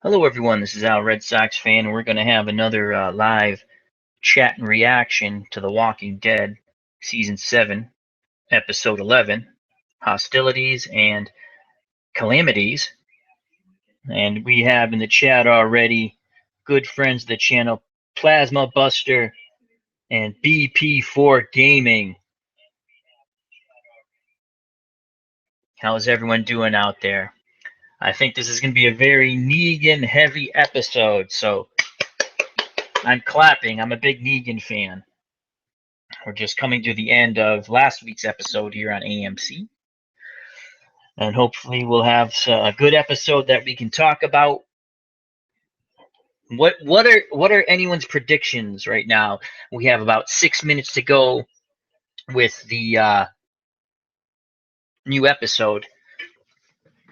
Hello, everyone. This is Al, Red Sox fan. We're going to have another live chat and reaction to The Walking Dead, Season 7, Episode 11, Hostilities and Calamities. And we have in the chat already good friends of the channel, Plasma Buster and BP4 Gaming. How's everyone doing out there? I think this is going to be a very Negan heavy episode, so I'm clapping. I'm a big Negan fan. We're just coming to the end of last week's episode here on AMC. And hopefully we'll have a good episode that we can talk about. What are anyone's predictions right now? We have about 6 minutes to go with the new episode.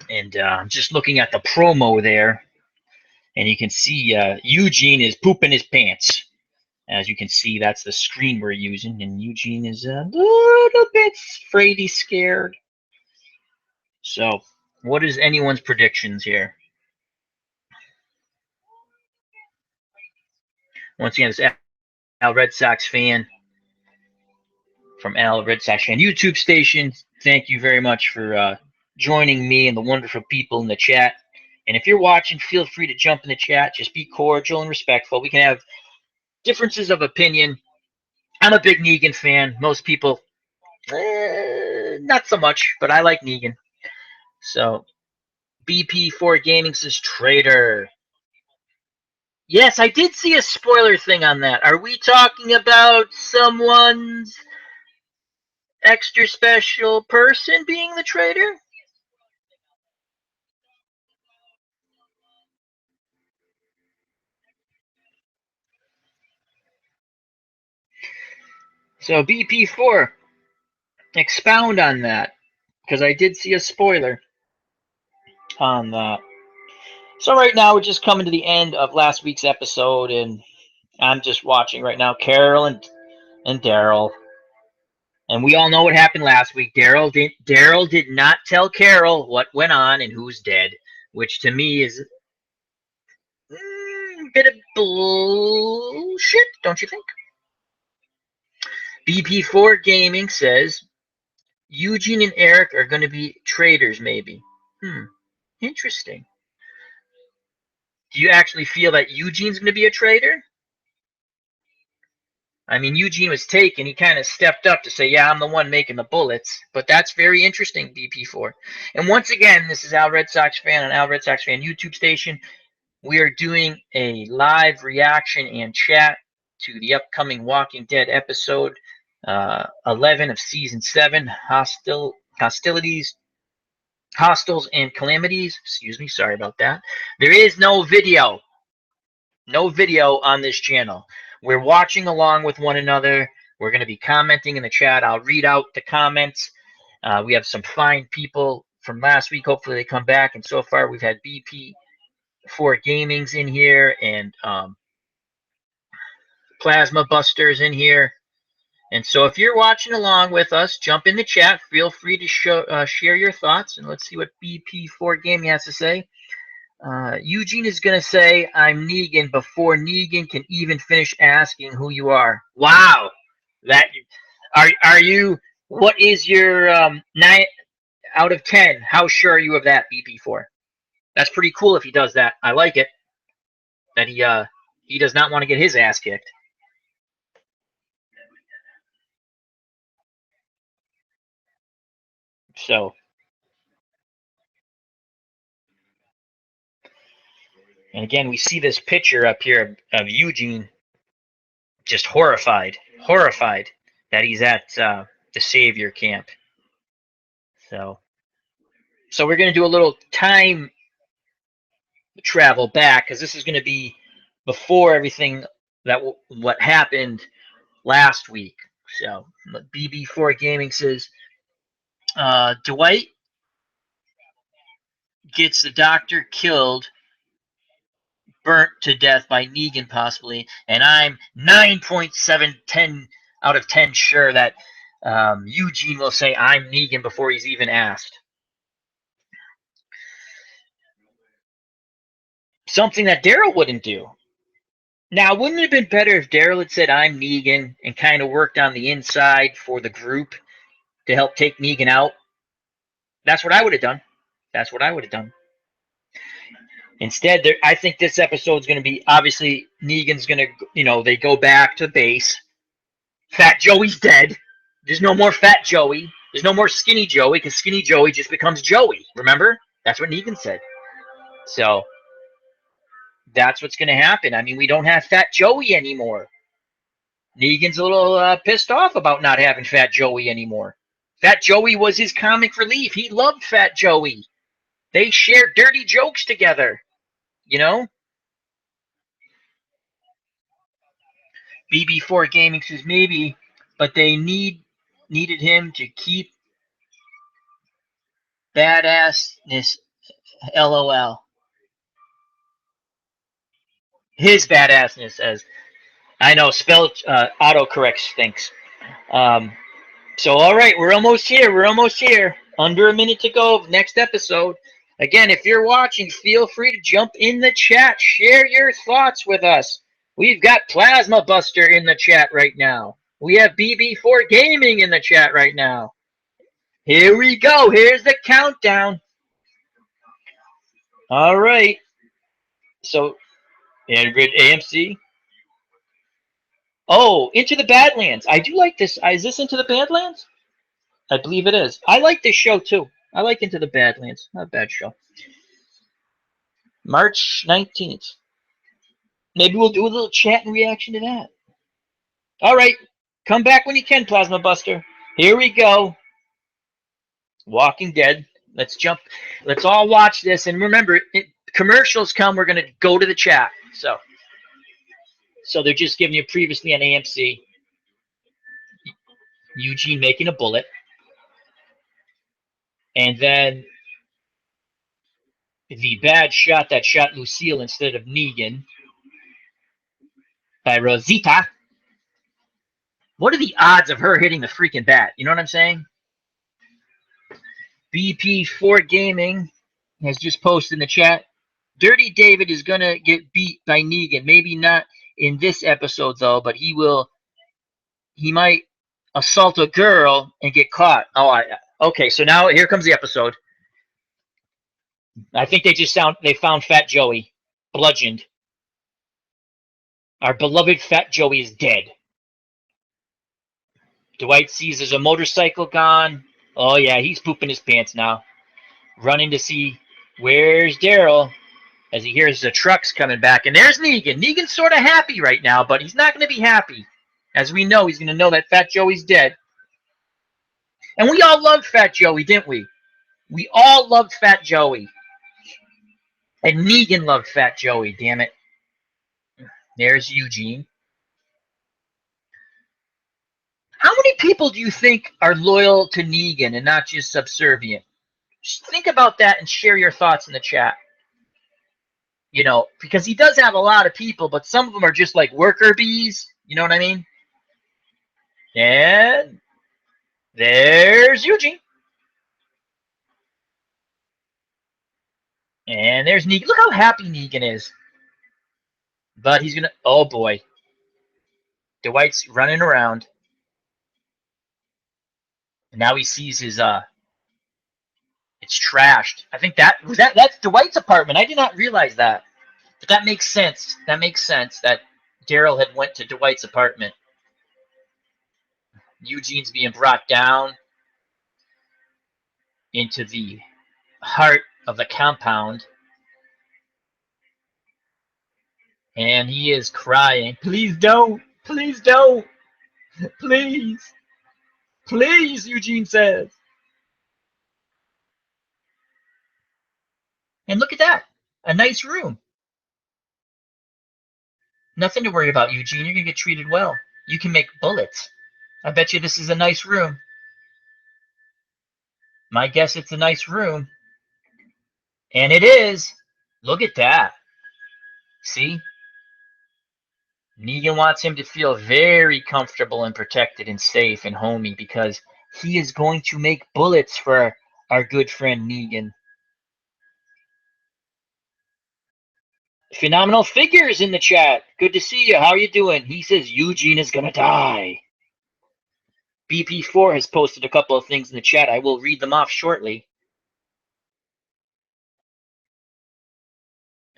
And I'm just looking at the promo there. And you can see Eugene is pooping his pants. As you can see, that's the screen we're using. And Eugene is a little bit afraid, scared. So, what is anyone's predictions here? Once again, it's Al Red Sox fan from Al Red Sox fan YouTube station. Thank you very much for joining me and the wonderful people in the chat. And if you're watching, feel free to jump in the chat. Just be cordial and respectful. We can have differences of opinion. I'm a big Negan fan. Most people, not so much, but I like Negan. So, BP4 Gaming says traitor. Yes, I did see a spoiler thing on that. Are we talking about someone's extra special person being the traitor? So BP4, expound on that, because I did see a spoiler on that. So right now we're just coming to the end of last week's episode, and I'm just watching right now Carol and Daryl. And we all know what happened last week. Daryl did not tell Carol what went on and who's dead, which to me is a bit of bullshit, don't you think? BP4 Gaming says Eugene and Eric are going to be traitors, maybe. Interesting. Do you actually feel that Eugene's going to be a traitor? I mean, Eugene was taken. He kind of stepped up to say, yeah, I'm the one making the bullets. But that's very interesting, BP4. And once again, this is Al Red Sox fan on Al Red Sox fan YouTube station. We are doing a live reaction and chat to the upcoming Walking Dead episode 11 of Season 7, Hostilities, Hostels and Calamities. Excuse me, sorry about that. There is no video. No video on this channel. We're watching along with one another. We're going to be commenting in the chat. I'll read out the comments. We have some fine people from last week. Hopefully they come back. And so far we've had BP4 Gamings in here and Plasma Busters in here. And so if you're watching along with us, jump in the chat. Feel free to share your thoughts. And let's see what BP4 Gaming has to say. Eugene is going to say, I'm Negan, before Negan can even finish asking who you are. Wow. That are you, what is your 9 out of 10? How sure are you of that, BP4? That's pretty cool if he does that. I like it. That he does not want to get his ass kicked. So, and again, we see this picture up here of Eugene just horrified that he's at the Savior camp. So we're going to do a little time travel back, because this is going to be before everything that what happened last week. So BB4 Gaming says Dwight gets the doctor killed, burnt to death by Negan possibly, and I'm 9.710 out of 10 sure that Eugene will say I'm Negan before he's even asked. something that Daryl wouldn't do. Now, wouldn't it have been better if Daryl had said, I'm Negan, and kind of worked on the inside for the group to help take Negan out? That's what I would have done. That's what I would have done. Instead, I think this episode is going to be, obviously, Negan's going to, they go back to base. Fat Joey's dead. There's no more Fat Joey. There's no more Skinny Joey, because Skinny Joey just becomes Joey. Remember? That's what Negan said. So, that's what's going to happen. I mean, we don't have Fat Joey anymore. Negan's a little pissed off about not having Fat Joey anymore. Fat Joey was his comic relief. He loved Fat Joey. They shared dirty jokes together. BB4 Gaming says maybe, but they needed him to keep badassness. LOL. His badassness, as I know, spell autocorrects things. So, all right, we're almost here. We're almost here. Under a minute to go. Next episode. Again, if you're watching, feel free to jump in the chat. Share your thoughts with us. We've got Plasma Buster in the chat right now. We have BB4 Gaming in the chat right now. Here we go. Here's the countdown. All right. So, Ingrid AMC. Oh, Into the Badlands. I do like this. Is this Into the Badlands? I believe it is. I like this show, too. I like Into the Badlands. Not a bad show. March 19th. Maybe we'll do a little chat and reaction to that. All right. Come back when you can, Plasma Buster. Here we go. Walking Dead. Let's jump. Let's all watch this. And remember, commercials come, we're going to go to the chat. So they're just giving you previously on AMC. Eugene making a bullet. And then the bad shot that shot Lucille instead of Negan by Rosita. What are the odds of her hitting the freaking bat? You know what I'm saying? BP4 Gaming has just posted in the chat. Dirty David is going to get beat by Negan. Maybe not in this episode, though, but he might assault a girl and get caught. Okay, so now here comes the episode. I think they found Fat Joey, bludgeoned. Our beloved Fat Joey is dead. Dwight sees there's a motorcycle gone. Oh, yeah, he's pooping his pants now. Running to see where's Daryl as he hears the trucks coming back. And there's Negan. Negan's sort of happy right now, but he's not going to be happy. As we know, he's going to know that Fat Joey's dead. And we all loved Fat Joey, didn't we? We all loved Fat Joey. And Negan loved Fat Joey, damn it. There's Eugene. How many people do you think are loyal to Negan and not just subservient? Just think about that and share your thoughts in the chat. Because he does have a lot of people, but some of them are just like worker bees. You know what I mean? And there's Eugene. And there's Negan. Look how happy Negan is. But he's going to... Oh, boy. Dwight's running around. And now he sees his... It's trashed. I think that's Dwight's apartment. I did not realize that. But that makes sense. That makes sense that Daryl had went to Dwight's apartment. Eugene's being brought down into the heart of the compound. And he is crying. Please don't. Please don't. Please. Please, Eugene says. And look at that. A nice room. Nothing to worry about, Eugene. You're going to get treated well. You can make bullets. I bet you this is a nice room. My guess it's a nice room. And it is. Look at that. See? Negan wants him to feel very comfortable and protected and safe and homey because he is going to make bullets for our good friend Negan. Phenomenal Figures in the chat. Good to see you. How are you doing? He says Eugene is gonna die. BP4 has posted a couple of things in the chat. I will read them off shortly.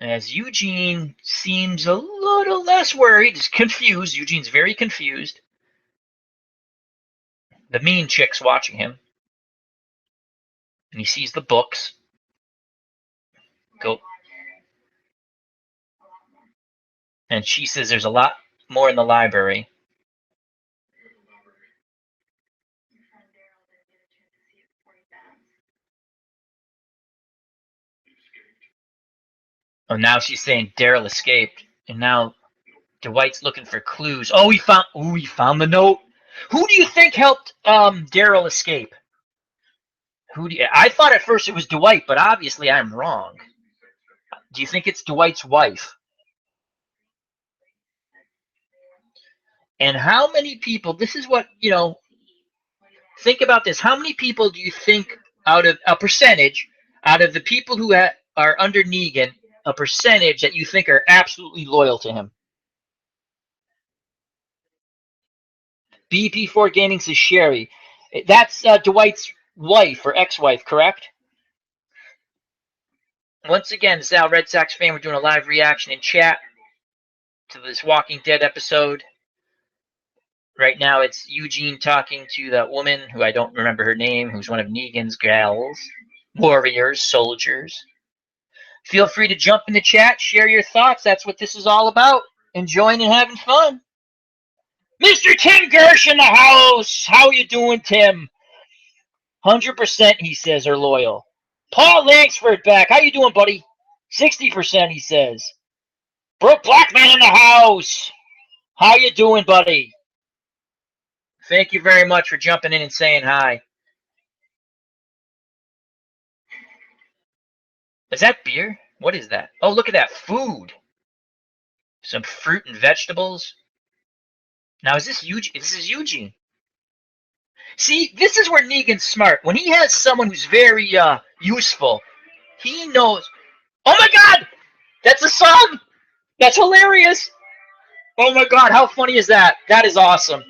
As Eugene seems a little less worried, he's confused. Eugene's very confused. The mean chick's watching him. And he sees the books. Go. And she says there's a lot more in the library. Oh, now she's saying Daryl escaped. And now Dwight's looking for clues. Oh, he found the note. Who do you think helped Daryl escape? I thought at first it was Dwight, but obviously I'm wrong. Do you think it's Dwight's wife? And how many people, this is what, think about this. How many people do you think out of a percentage, out of the people who are under Negan, a percentage that you think are absolutely loyal to him? BP4 Gaming says Sherry. That's Dwight's wife or ex-wife, correct? Once again, this is Al Red Sox fan. We're doing a live reaction in chat to this Walking Dead episode. Right now, it's Eugene talking to that woman who I don't remember her name, who's one of Negan's gals, warriors, soldiers. Feel free to jump in the chat, share your thoughts. That's what this is all about. Enjoying and having fun. Mr. Tim Gersh in the house. How you doing, Tim? 100%, he says, are loyal. Paul Langsford back. How you doing, buddy? 60%, he says. Brooke Blackman in the house. How you doing, buddy? Thank you very much for jumping in and saying hi. Is that beer? What is that? Oh, look at that. Food. Some fruit and vegetables. Now, is this Eugene? This is Eugene. See, this is where Negan's smart. When he has someone who's very useful, he knows. Oh, my God! That's a song! That's hilarious! Oh, my God, how funny is that? That is awesome.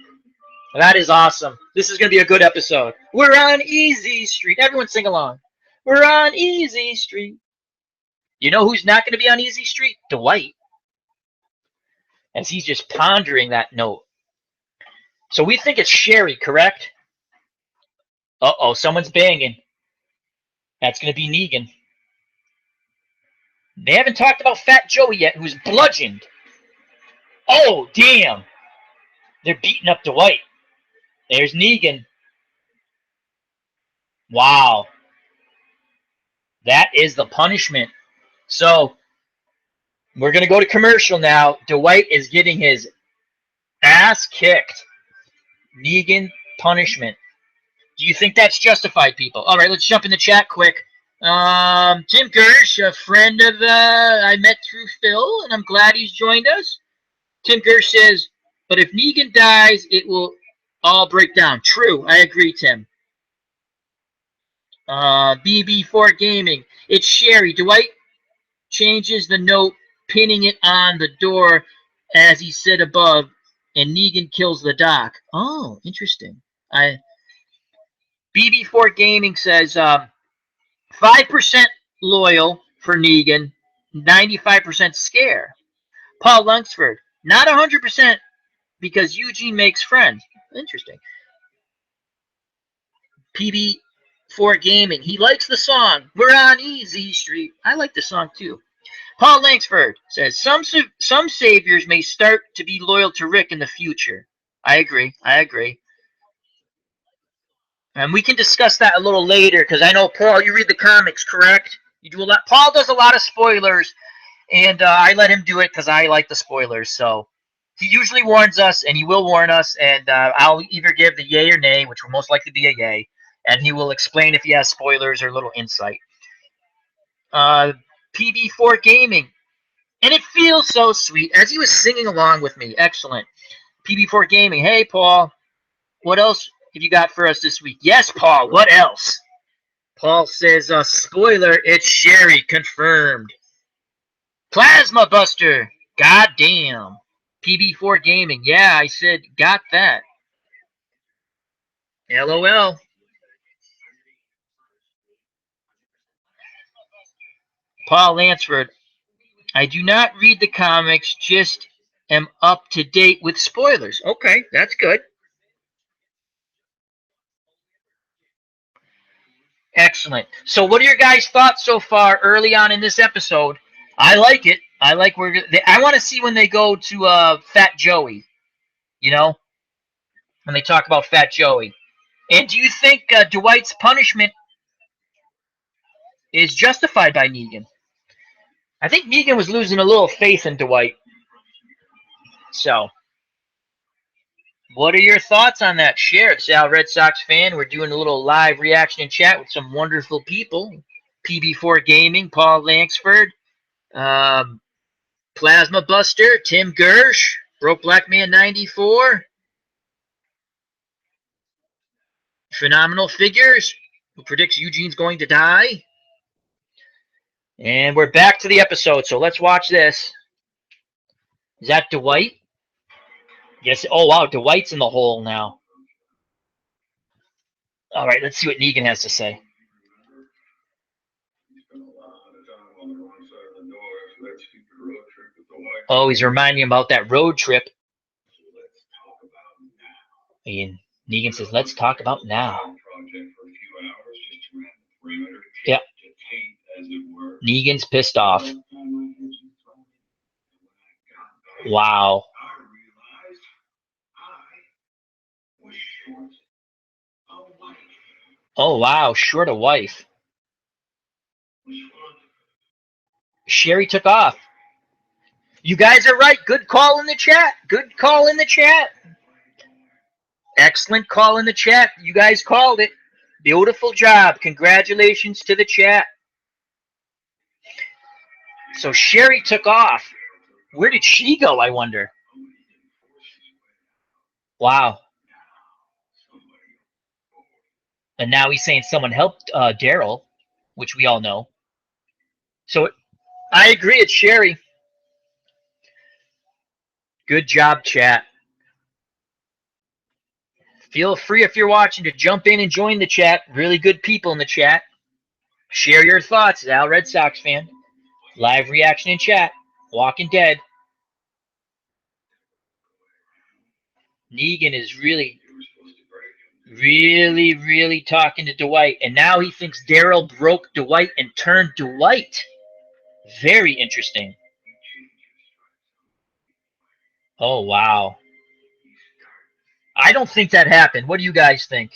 That is awesome. This is going to be a good episode. We're on Easy Street. Everyone sing along. We're on Easy Street. You know who's not going to be on Easy Street? Dwight. As he's just pondering that note. So we think it's Sherry, correct? Uh-oh, someone's banging. That's going to be Negan. They haven't talked about Fat Joey yet, who's bludgeoned. Oh, damn. They're beating up Dwight. There's Negan. Wow. That is the punishment. So, we're going to go to commercial now. Dwight is getting his ass kicked. Negan punishment. Do you think that's justified, people? All right, let's jump in the chat quick. Tim Gersh, a friend of I met through Phil, and I'm glad he's joined us. Tim Gersh says, but if Negan dies, it will all break down. True, I agree, Tim. BB4 Gaming. It's Sherry. Dwight changes the note, pinning it on the door as he said above, and Negan kills the doc. Oh, interesting. BB4 Gaming says 5% loyal for Negan, 95% scare. Paul Lunsford, not 100% because Eugene makes friends. Interesting. PB4 Gaming, he likes the song. We're on Easy Street. I like the song too. Paul Langsford says some saviors may start to be loyal to Rick in the future. I agree. And we can discuss that a little later because I know, Paul, you read the comics, correct? You do a lot. Paul does a lot of spoilers, and I let him do it because I like the spoilers. So he usually warns us, and he will warn us, and I'll either give the yay or nay, which will most likely be a yay, and he will explain if he has spoilers or a little insight. PB4 Gaming. And it feels so sweet as he was singing along with me. Excellent. PB4 Gaming. Hey, Paul. What else have you got for us this week? Yes, Paul. What else? Paul says, spoiler, it's Sherry. Confirmed. Plasma Buster. God damn. PB4 Gaming. Yeah, I said got that. LOL. Paul Lansford. I do not read the comics, just am up to date with spoilers. Okay, that's good. Excellent. So, what are your guys' thoughts so far early on in this episode? I like it. I like where I want to see when they go to Fat Joey. You know, when they talk about Fat Joey. And do you think Dwight's punishment is justified by Negan? I think Negan was losing a little faith in Dwight. So, what are your thoughts on that? Share it. Sal, Red Sox fan. We're doing a little live reaction and chat with some wonderful people. PB4 Gaming, Paul Langsford, um, Plasma Buster, Tim Gersh, Broke Black Man 94, Phenomenal Figures, who predicts Eugene's going to die. And we're back to the episode, so let's watch this. Is that Dwight? Yes. Oh, wow. Dwight's in the hole now. All right, let's see what Negan has to say. Oh, he's reminding him about that road trip. And Negan says, let's talk about now. Yeah. Negan's pissed off. Wow. Oh, wow. Short a wife. Sherry took off. You guys are right. Good call in the chat. Good call in the chat. Excellent call in the chat. You guys called it. Beautiful job. Congratulations to the chat. So Sherry took off. Where did she go, I wonder? Wow. And now he's saying someone helped Daryl, which we all know. So I agree. It's Sherry. Good job, chat. Feel free if you're watching to jump in and join the chat. Really good people in the chat. Share your thoughts. Al, Red Sox fan. Live reaction in chat. Walking Dead. Negan is really talking to Dwight. And now he thinks Daryl broke Dwight and turned Dwight. Very interesting. Oh, wow. I don't think that happened. What do you guys think?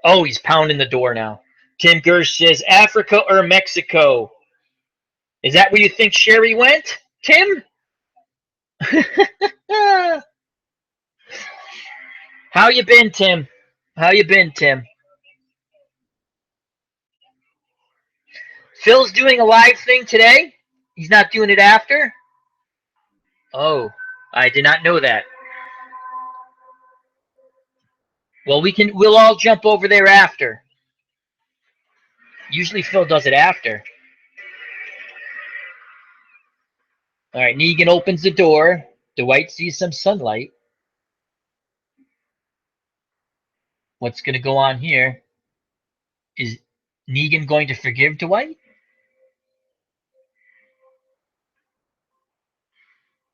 Oh, he's pounding the door now. Tim Gersh says, Africa or Mexico? Is that where you think Sherry went, Tim? How you been, Tim? How you been, Tim? Phil's doing a live thing today? He's not doing it after? Oh, I did not know that. Well, we'll all jump over there after. Usually Phil does it after. All right, Negan opens the door. Dwight sees some sunlight. What's going to go on here? Is Negan going to forgive Dwight?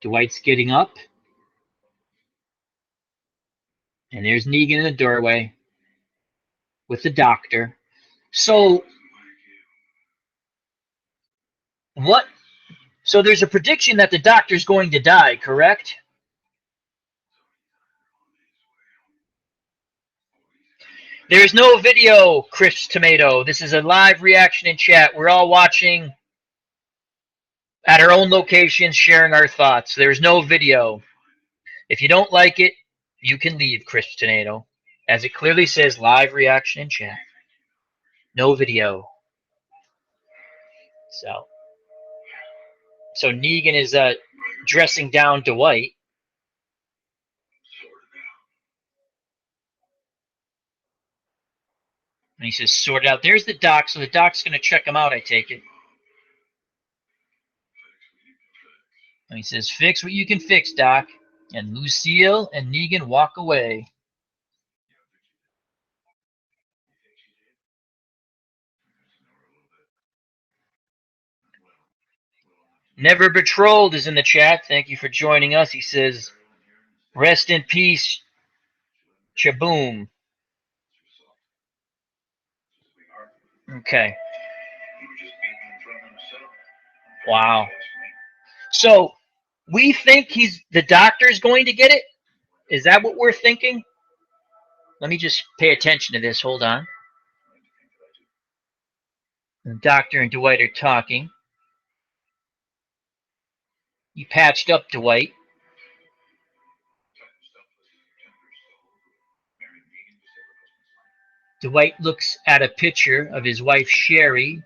Dwight's getting up. And there's Negan in the doorway with the doctor. So, what? So there's a prediction that the doctor's going to die, correct? There's no video, Chris Tomato. This is a live reaction in chat. We're all watching at our own locations, sharing our thoughts. There's no video. If you don't like it, you can leave, Chris Tomato. As it clearly says, live reaction in chat. No video. So Negan is dressing down Dwight. And he says, sort it out. There's the doc, so the doc's going to check him out, I take it. He says, fix what you can fix, Doc. And Lucille and Negan walk away. Never Betrothed is in the chat. Thank you for joining us. He says, rest in peace, Chaboom. Okay. Wow. So we think the doctor's going to get it? Is that what we're thinking? Let me just pay attention to this. Hold on. The doctor and Dwight are talking. He patched up Dwight. Dwight looks at a picture of his wife, Sherry.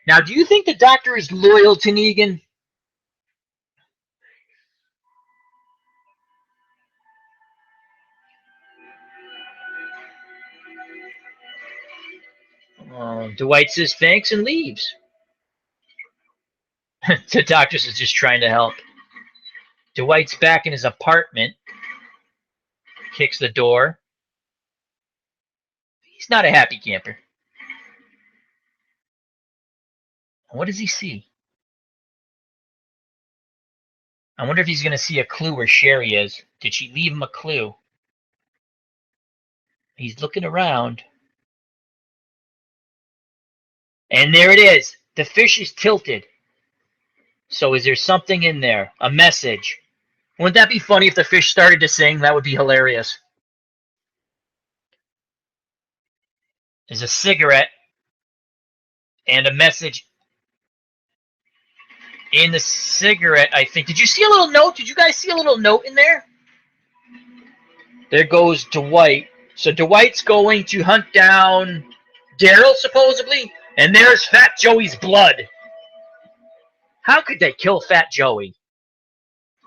Now, do you think the doctor is loyal to Negan? Dwight says thanks and leaves. The doctor is just trying to help. Dwight's back in his apartment. Kicks the door. He's not a happy camper. What does he see? I wonder if he's going to see a clue where Sherry is. Did she leave him a clue? He's looking around. And there it is. The fish is tilted. So is there something in there? A message? Wouldn't that be funny if the fish started to sing? That would be hilarious. There's a cigarette and a message in the cigarette, I think. Did you see a little note? Did you guys see a little note in there? There goes Dwight. So Dwight's going to hunt down Daryl, supposedly. And there's Fat Joey's blood. How could they kill Fat Joey?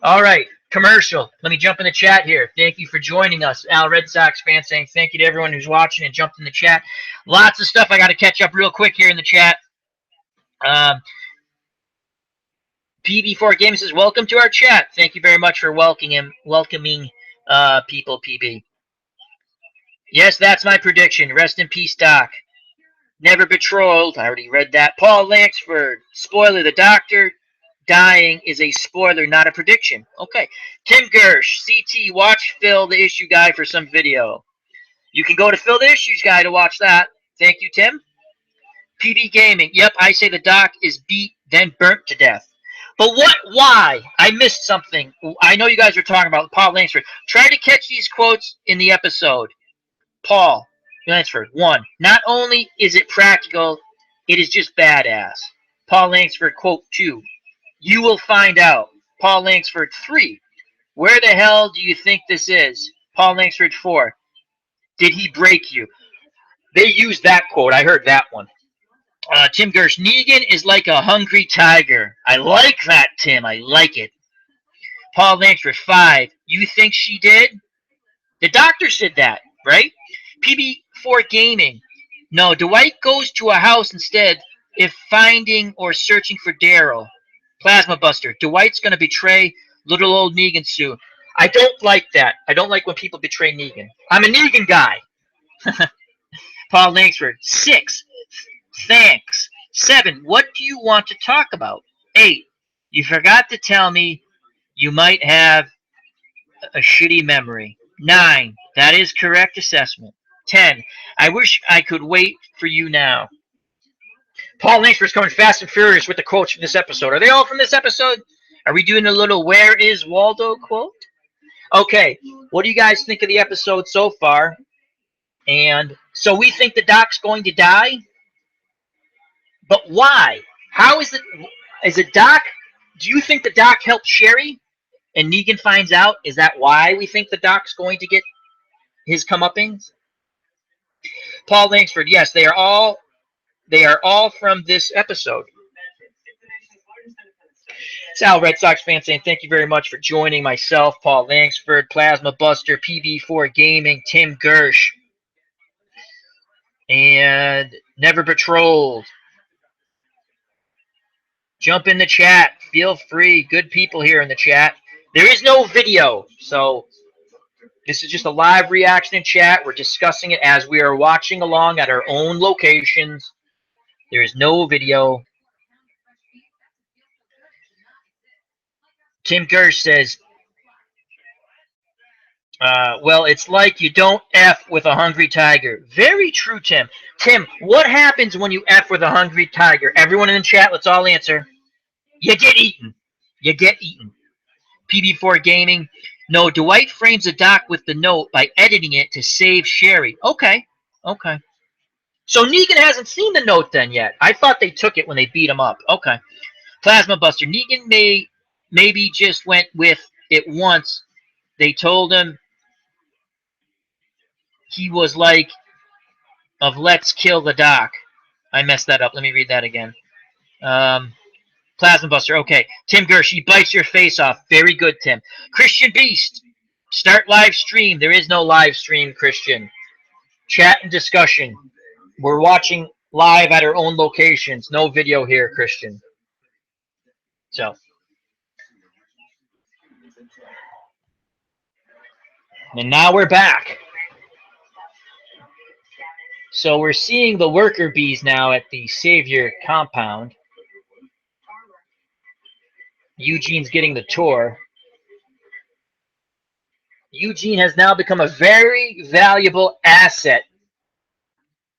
All right, commercial. Let me jump in the chat here. Thank you for joining us. Al, Red Sox fan, saying thank you to everyone who's watching and jumped in the chat. Lots of stuff I got to catch up real quick here in the chat. PB4 Games says, welcome to our chat. Thank you very much for welcoming people, PB. Yes, that's my prediction. Rest in peace, Doc. Never Betrothed. I already read that. Paul Langsford. Spoiler, the doctor dying is a spoiler, not a prediction. Okay. Tim Gersh. CT, watch Phil the Issue Guy for some video. You can go to Phil the Issues Guy to watch that. Thank you, Tim. PD Gaming. Yep, I say the doc is beat, then burnt to death. But what? Why? I missed something. I know you guys are talking about Paul Langsford. Try to catch these quotes in the episode. Paul Langsford. 1. Not only is it practical, it is just badass. Paul Langsford. Quote 2. You will find out. Paul Langsford. 3. Where the hell do you think this is? Paul Langsford. 4. Did he break you? They used that quote. I heard that one. Tim Gersh, Negan is like a hungry tiger. I like that, Tim. I like it. Paul Langsford, 5. You think she did? The doctor said that, right? PB4 Gaming. No, Dwight goes to a house instead if finding or searching for Daryl. Plasma Buster. Dwight's going to betray little old Negan soon. I don't like that. I don't like when people betray Negan. I'm a Negan guy. Paul Langsford. 6. Thanks. 7. What do you want to talk about? 8. You forgot to tell me you might have a shitty memory. 9. That is correct assessment. 10. I wish I could wait for you now. Paul Langsford's coming fast and furious with the quotes from this episode. Are they all from this episode? Are we doing a little Where is Waldo quote? Okay. What do you guys think of the episode so far? And so we think the doc's going to die? But why? How is it? Is it Doc? Do you think the Doc helped Sherry, and Negan finds out? Is that why we think the Doc's going to get his comeuppance? Paul Langsford. Yes, they are all from this episode. Sal, Red Sox fan, saying thank you very much for joining myself, Paul Langsford, Plasma Buster, PB4 Gaming, Tim Gersh, and Never Betrothed. Jump in the chat. Feel free. Good people here in the chat. There is no video, so this is just a live reaction in chat. We're discussing it as we are watching along at our own locations. There is no video. Tim Gersh says, well, it's like you don't F with a hungry tiger. Very true, Tim. Tim, what happens when you F with a hungry tiger? Everyone in the chat, let's all answer. You get eaten. You get eaten. PB4 Gaming. No, Dwight frames a doc with the note by editing it to save Sherry. Okay. Okay. So Negan hasn't seen the note then yet. I thought they took it when they beat him up. Okay. Plasma Buster. Negan maybe just went with it once. They told him he was like of let's kill the doc. I messed that up. Let me read that again. Plasma Buster. Okay. Tim Gersh, he bites your face off. Very good, Tim. Christian Beast. Start live stream. There is no live stream, Christian. Chat and discussion. We're watching live at our own locations. No video here, Christian. So. And now we're back. So we're seeing the worker bees now at the Savior compound. Eugene's getting the tour. Eugene has now become a very valuable asset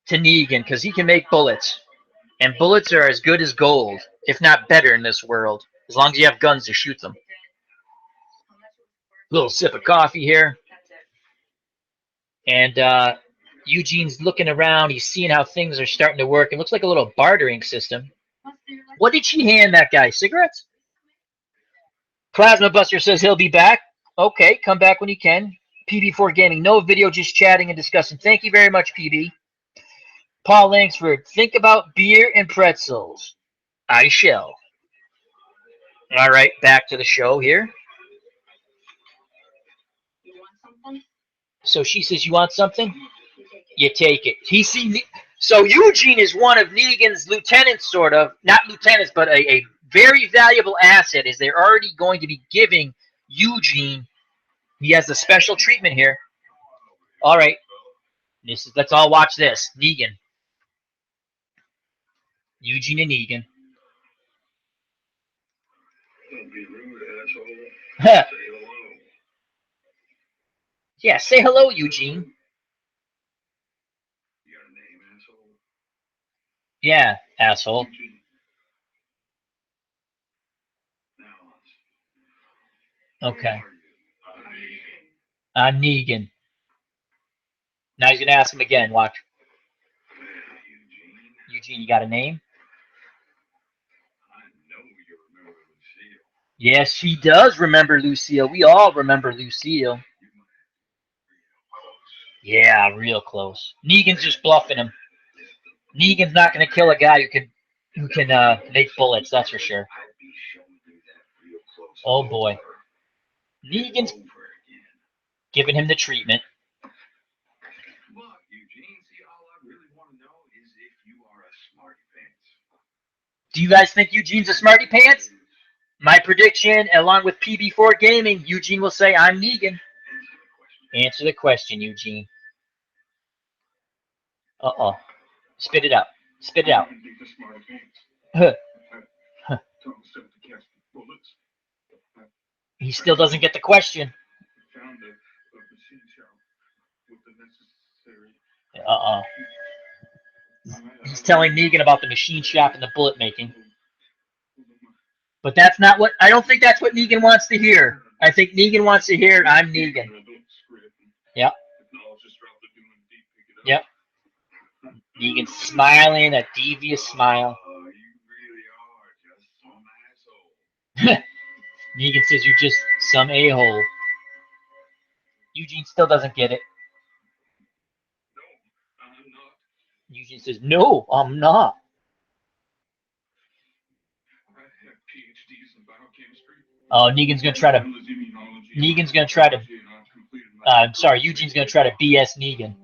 to Negan because he can make bullets. And bullets are as good as gold, if not better in this world, as long as you have guns to shoot them. Little sip of coffee here. And Eugene's looking around. He's seeing how things are starting to work. It looks like a little bartering system. What did she hand that guy? Cigarettes? Plasma Buster says he'll be back. Okay, come back when you can. PB4 Gaming, no video, just chatting and discussing. Thank you very much, PB. Paul Langsford, think about beer and pretzels. I shall. All right, back to the show here. So she says, you want something? You take it. So Eugene is one of Negan's lieutenants, sort of. Not lieutenants, but a very valuable asset, is they're already going to be giving Eugene, he has a special treatment here. All right. Let's all watch this. Negan. Eugene and Negan. Yeah, say hello, Eugene. Yeah, asshole. Okay. I'm Negan. Now he's going to ask him again. Watch. Eugene, you got a name? Yes, she does remember Lucille. We all remember Lucille. Yeah, real close. Negan's just bluffing him. Negan's not going to kill a guy who can make bullets, that's for sure. Oh, boy. Negan's giving him the treatment. Do you guys think Eugene's a smarty pants? My prediction, along with PB4 Gaming, Eugene will say, I'm Negan. Answer the question, Eugene. Uh-oh. Spit it out. Spit it out. He still doesn't get the question. Uh-oh. He's telling Negan about the machine shop and the bullet making. But that's not what... I don't think that's what Negan wants to hear. I think Negan wants to hear, I'm Negan. Yep. Yep. Negan smiling, a devious smile. Negan says you're just some a-hole. Eugene still doesn't get it. Eugene says, no, I'm not. Oh, Negan's going to try to... I'm sorry, Eugene's going to try to BS Negan.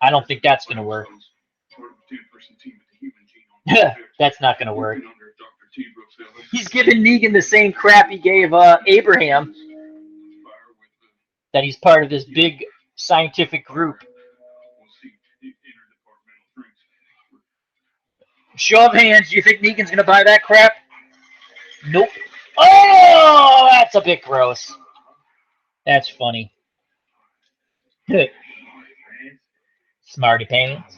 I don't think that's going to work. That's not going to work. He's giving Negan the same crap he gave Abraham, that he's part of this big scientific group. Show of hands, do you think Negan's going to buy that crap? Nope. Oh, that's a bit gross. That's funny. Smarty pants.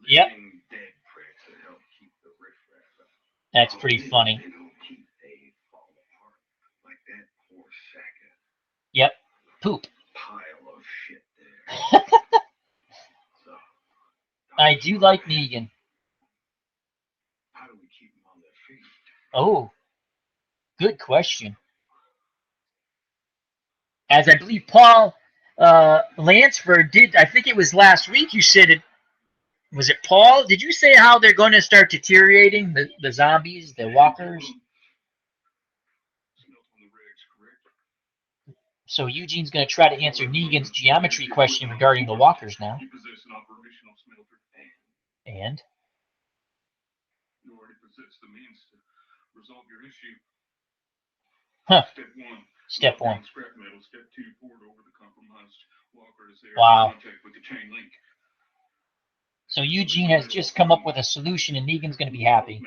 Yep. That's pretty funny. Yep. Poop. I do like Negan. Oh, good question. As I believe Paul Lansford did, I think it was last week you said it. Was it Paul? Did you say how they're going to start deteriorating, the zombies, the walkers? So Eugene's going to try to answer Negan's geometry question regarding the walkers now. And? Huh. Step one. Wow. So Eugene has just come up with a solution, and Negan's going to be happy.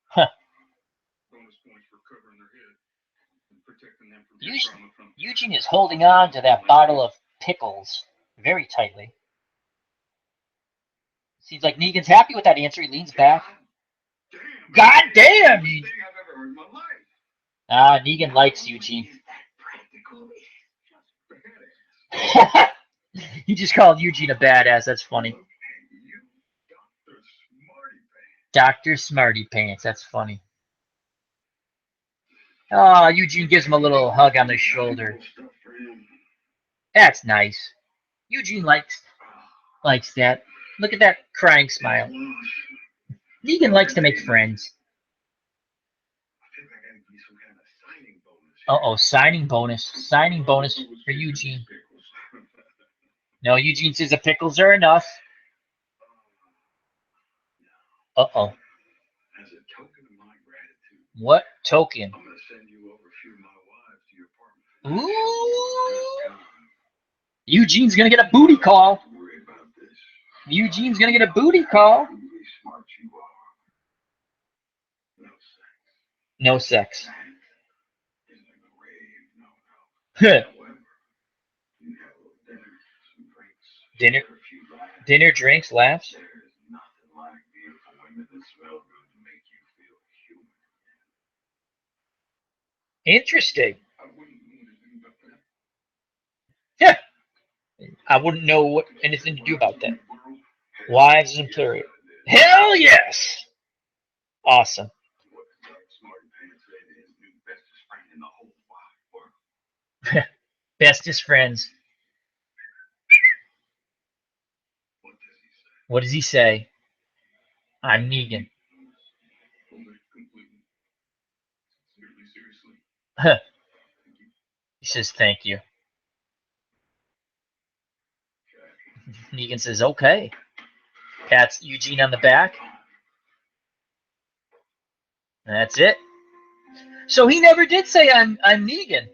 Huh. Eugene is holding on to that bottle of pickles very tightly. Seems like Negan's happy with that answer. He leans back. God damn! Negan likes Eugene. He just called Eugene a badass. That's funny. Dr. Smarty Pants. That's funny. Oh, Eugene gives him a little hug on the shoulder. That's nice. Eugene likes that. Look at that crying smile. Negan likes to make friends. Uh-oh, signing bonus. Signing bonus for Eugene. No, Eugene says the pickles are enough. Uh-oh. What token? Ooh. Eugene's going to get a booty call. Eugene's going to get a booty call. No sex. Dinner, drinks, laughs. Interesting. Yeah. I wouldn't know anything to do about that. Wives and plural. Hell yes. Awesome. Bestest friends. What does he say? I'm Negan. He says thank you. Negan says okay. Pats Eugene on the back. And that's it. So he never did say I'm Negan.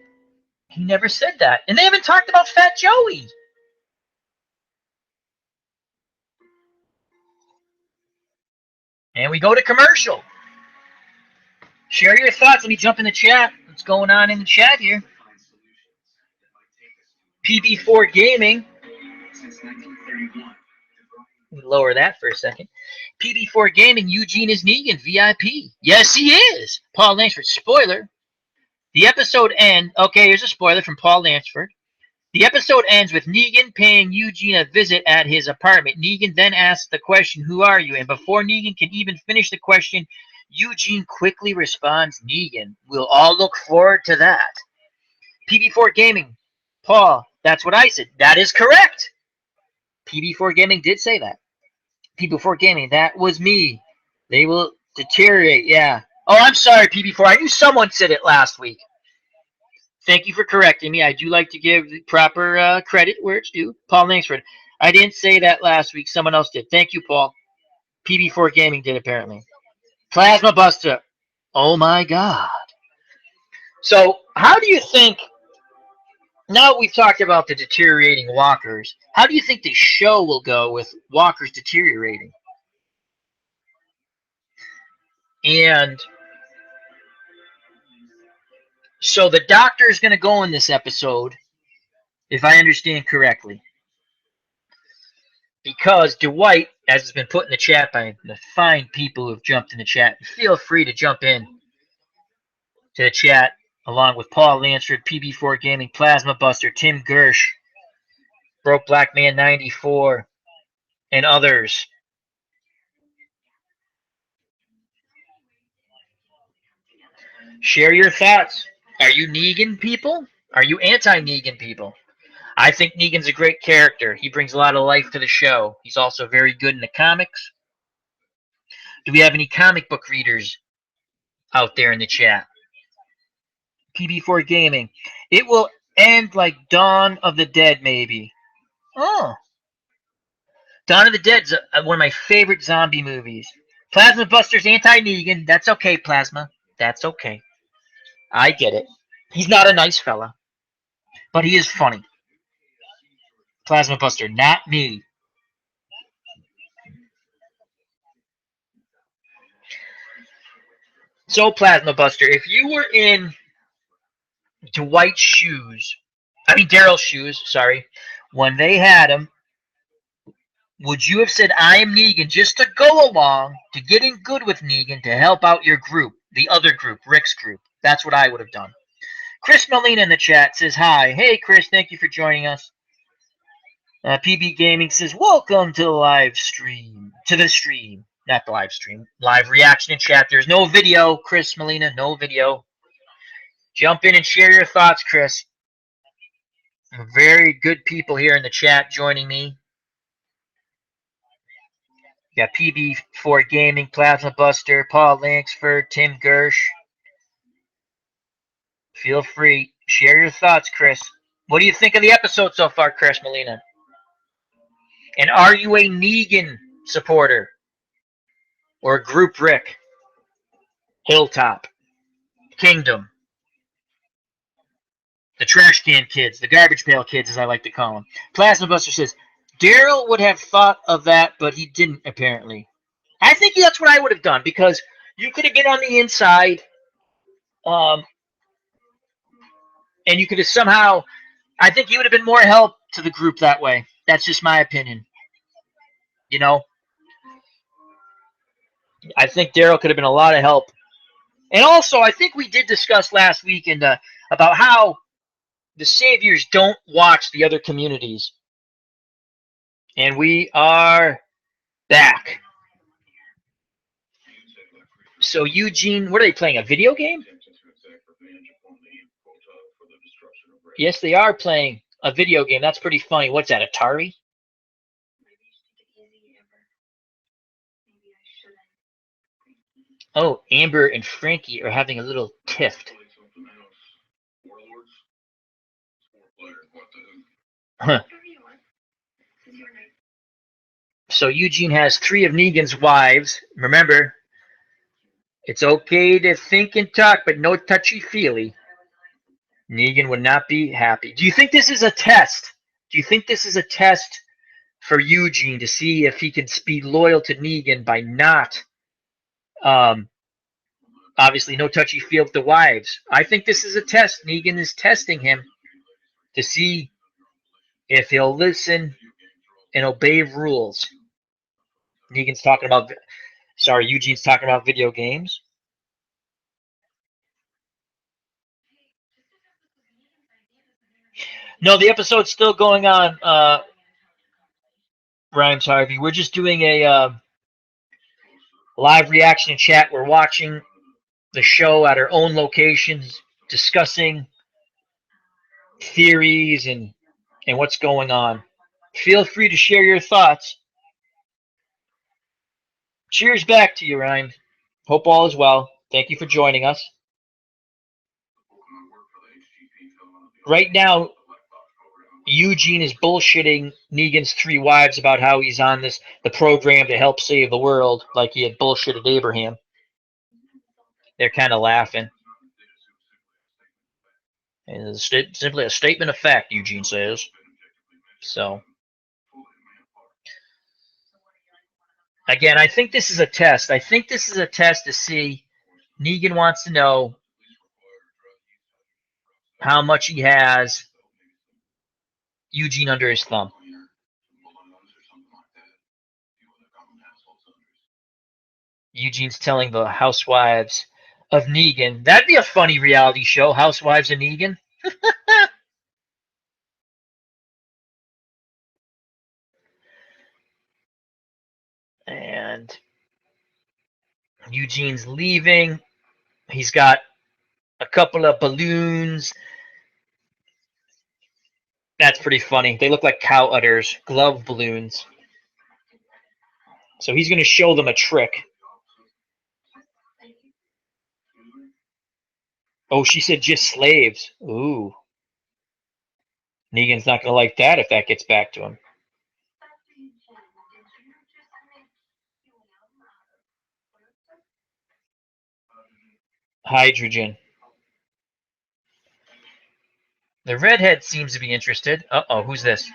He never said that. And they haven't talked about Fat Joey. And we go to commercial. Share your thoughts. Let me jump in the chat. What's going on in the chat here? PB4 Gaming. Lower that for a second. PB4 Gaming, Eugene is Negan, VIP. Yes, he is. Paul Lansford, spoiler. The episode ends. Okay, here's a spoiler from Paul Lansford. The episode ends with Negan paying Eugene a visit at his apartment. Negan then asks the question, who are you? And before Negan can even finish the question, Eugene quickly responds, Negan. We'll all look forward to that. PB4 Gaming. Paul, that's what I said. That is correct. PB4 Gaming did say that. PB4 Gaming, that was me. They will deteriorate, yeah. Oh, I'm sorry, PB4. I knew someone said it last week. Thank you for correcting me. I do like to give the proper credit where it's due. Paul Langsford. I didn't say that last week. Someone else did. Thank you, Paul. PB4 Gaming did, apparently. Plasma Buster. Oh, my God. So, how do you think, now we've talked about the deteriorating walkers, how do you think the show will go with walkers deteriorating? And so the doctor is going to go in this episode, if I understand correctly, because Dwight, as has been put in the chat by the fine people who have jumped in the chat, feel free to jump in to the chat along with Paul Lansford, PB4 Gaming, Plasma Buster, Tim Gersh, Broke Black Man 94, and others. Share your thoughts. Are you Negan people? Are you anti-Negan people? I think Negan's a great character. He brings a lot of life to the show. He's also very good in the comics. Do we have any comic book readers out there in the chat? PB4 Gaming. It will end like Dawn of the Dead, maybe. Oh. Dawn of the Dead's one of my favorite zombie movies. Plasma Buster's anti-Negan. That's okay, Plasma. That's okay. I get it. He's not a nice fella, but he is funny. Plasma Buster, not me. So, Plasma Buster, if you were in Dwight's shoes, I mean Daryl's shoes, sorry, when they had him, would you have said, I am Negan, just to go along, to get in good with Negan, to help out your group, the other group, Rick's group? That's what I would have done. Chris Molina in the chat says, hi. Hey, Chris, thank you for joining us. PB Gaming says, welcome to the live stream. To the stream. Not the live stream. Live reaction in chat. There's no video, Chris Molina, no video. Jump in and share your thoughts, Chris. Very good people here in the chat joining me. You got PB4 Gaming, Plasma Buster, Paul Langsford, Tim Gersh. Feel free. Share your thoughts, Chris. What do you think of the episode so far, Chris Molina? And are you a Negan supporter? Or Group Rick? Hilltop? Kingdom? The trash can kids, the garbage pail kids, as I like to call them. Plasma Buster says, Daryl would have thought of that, but he didn't, apparently. I think that's what I would have done, because you could have been on the inside, and you could have somehow, I think you would have been more help to the group that way. That's just my opinion. You know? I think Daryl could have been a lot of help. And also, I think we did discuss last week about how the Saviors don't watch the other communities. And we are back. So Eugene, what are they playing, a video game? Yes, they are playing a video game. That's pretty funny. What's that, Atari? Oh, Amber and Frankie are having a little tiff. Huh. So Eugene has 3 of Negan's wives. Remember, it's okay to think and talk, but no touchy-feely. Negan would not be happy. Do you think this is a test? Do you think this is a test for Eugene to see if he can be loyal to Negan by not, obviously, no touchy-feely with the wives? I think this is a test. Negan is testing him to see if he'll listen and obey rules. Eugene's talking about video games. No, the episode's still going on, Rhymes Harvey. We're just doing a live reaction and chat. We're watching the show at our own locations, discussing theories and what's going on. Feel free to share your thoughts. Cheers back to you, Rhymes. Hope all is well. Thank you for joining us. right now, Eugene is bullshitting Negan's three wives about how he's on the program to help save the world, like he had bullshitted Abraham. They're kind of laughing. It's simply a statement of fact, Eugene says. So, again, I think this is a test. I think this is a test to see. Negan wants to know how much he has Eugene under his thumb. Eugene's telling the housewives of Negan. That'd be a funny reality show, Housewives of Negan. And Eugene's leaving. He's got a couple of balloons. That's pretty funny. They look like cow udders, glove balloons. So he's going to show them a trick. Oh, she said just slaves. Ooh. Negan's not going to like that if that gets back to him. Hydrogen. The redhead seems to be interested. Uh-oh, who's this?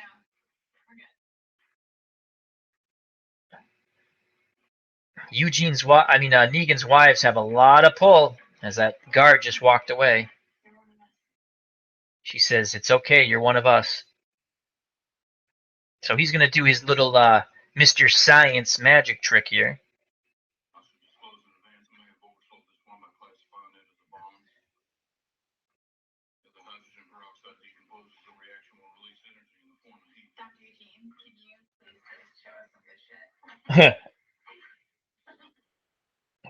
Negan's wives have a lot of pull, as that guard just walked away. She says, it's okay, you're one of us. So he's going to do his little Mr. Science magic trick here.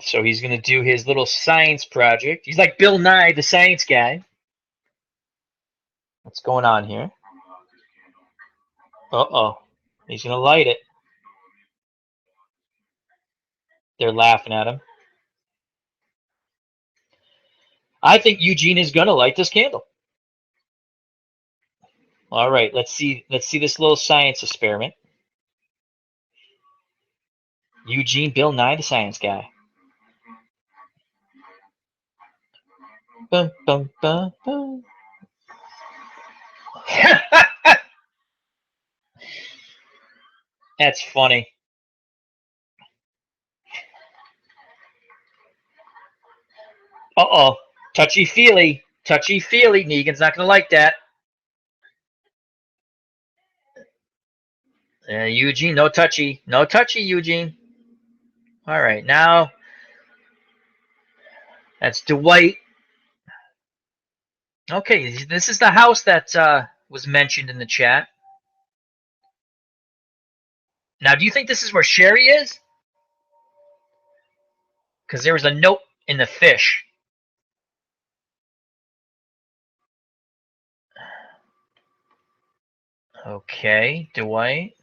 So he's going to do his little science project. He's like Bill Nye, the science guy. What's going on here? Uh-oh. He's going to light it. They're laughing at him. I think Eugene is going to light this candle. All right, let's see this little science experiment. Eugene, Bill Nye, the science guy. Bum, bum, bum, bum. That's funny. Uh-oh. Touchy-feely. Touchy-feely. Negan's not going to like that. Eugene, no touchy. No touchy, Eugene. All right, now that's Dwight. Okay, this is the house that was mentioned in the chat. Now, do you think this is where Sherry is? Because there was a note in the fish. Okay, Dwight.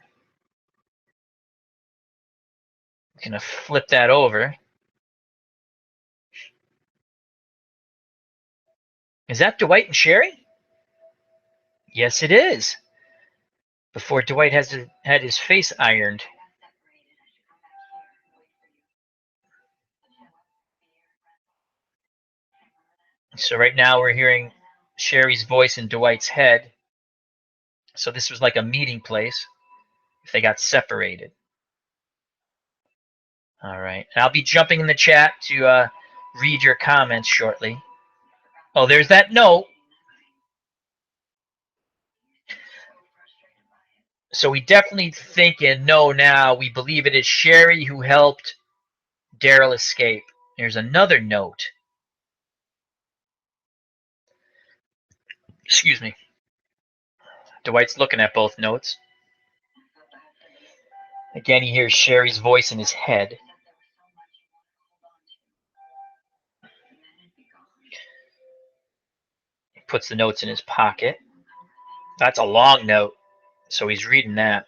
Gonna flip that over. Is that Dwight and Sherry? Yes, it is. Before Dwight had his face ironed. So right now we're hearing Sherry's voice in Dwight's head. So this was like a meeting place if they got separated. All right. And I'll be jumping in the chat to read your comments shortly. Oh, there's that note. So we definitely think and know now, we believe it is Sherry who helped Daryl escape. There's another note. Excuse me. Dwight's looking at both notes. Again, he hears Sherry's voice in his head. He puts the notes in his pocket. That's a long note, so he's reading that.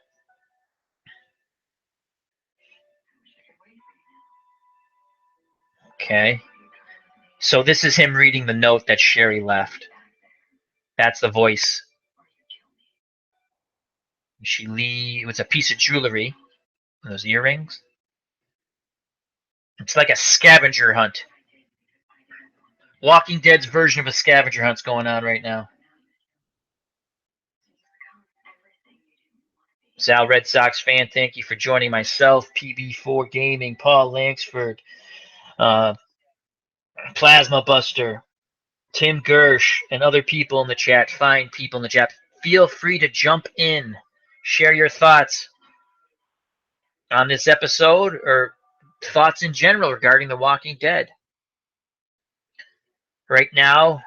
Okay. So this is him reading the note that Sherry left. That's the voice. It's a piece of jewelry. Those earrings. It's like a scavenger hunt. Walking Dead's version of a scavenger hunt's going on right now. Sal, Red Sox fan, thank you for joining myself, PB4 Gaming, Paul Langsford, Plasma Buster, Tim Gersh, and other people in the chat, fine people in the chat. Feel free to jump in, share your thoughts on this episode or thoughts in general regarding The Walking Dead. Right now,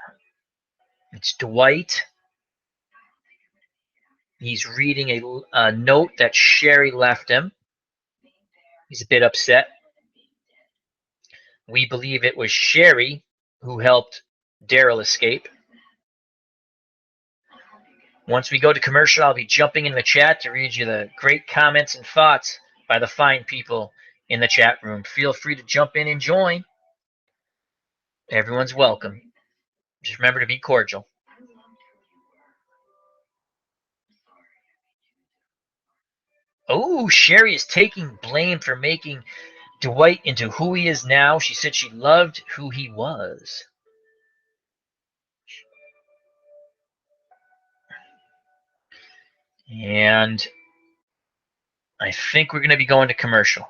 it's Dwight. He's reading a note that Sherry left him. He's a bit upset. We believe it was Sherry who helped Daryl escape. Once we go to commercial, I'll be jumping in the chat to read you the great comments and thoughts by the fine people in the chat room. Feel free to jump in and join. Everyone's welcome. Just remember to be cordial. Oh, Sherry is taking blame for making Dwight into who he is now. She said she loved who he was. And I think we're going to be going to commercial.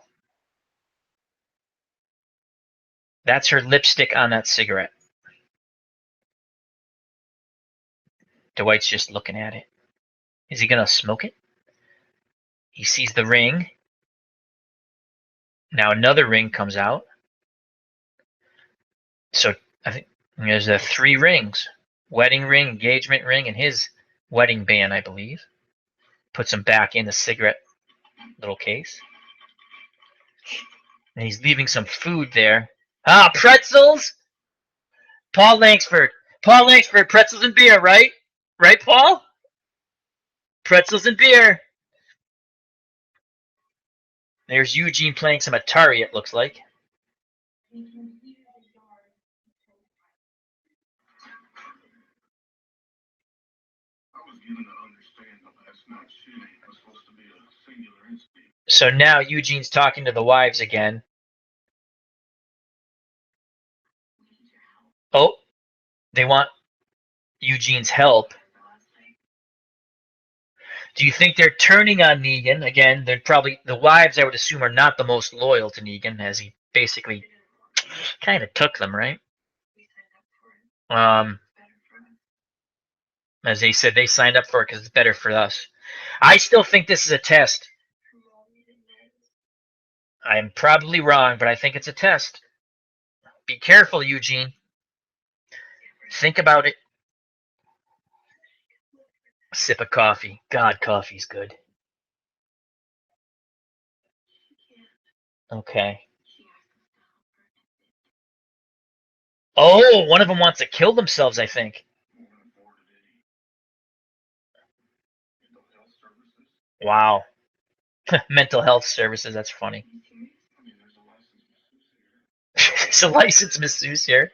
That's her lipstick on that cigarette. Dwight's just looking at it. Is he going to smoke it? He sees the ring. Now another ring comes out. So I think there's 3 rings. Wedding ring, engagement ring, and his wedding band, I believe. Puts them back in the cigarette little case. And he's leaving some food there. Ah, pretzels! Paul Langsford, pretzels and beer, right? Right, Paul? Pretzels and beer. There's Eugene playing some Atari, it looks like. So now Eugene's talking to the wives again. Oh, they want Eugene's help. Do you think they're turning on Negan? Again, they're probably, the wives, I would assume, are not the most loyal to Negan, as he basically kind of took them, right? As they said, they signed up for it because it's better for us. I still think this is a test. I'm probably wrong, but I think it's a test. Be careful, Eugene. Think about it. Sip of coffee. God, coffee's good. Okay. Oh, one of them wants to kill themselves, I think. Wow. Mental health services, that's funny. It's a licensed masseuse here.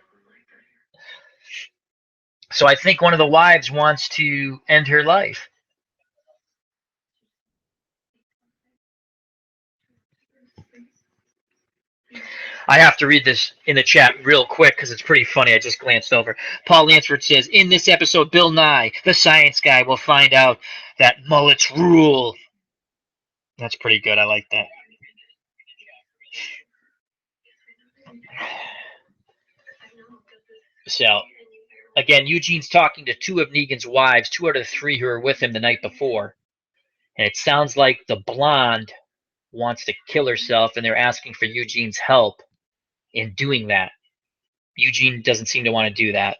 So I think one of the wives wants to end her life. I have to read this in the chat real quick because it's pretty funny. I just glanced over. Paul Lansford says, in this episode, Bill Nye, the science guy, will find out that mullets rule. That's pretty good. I like that. So, again, Eugene's talking to 2 of Negan's wives, 2 out of the 3 who were with him the night before. And it sounds like the blonde wants to kill herself, and they're asking for Eugene's help in doing that. Eugene doesn't seem to want to do that.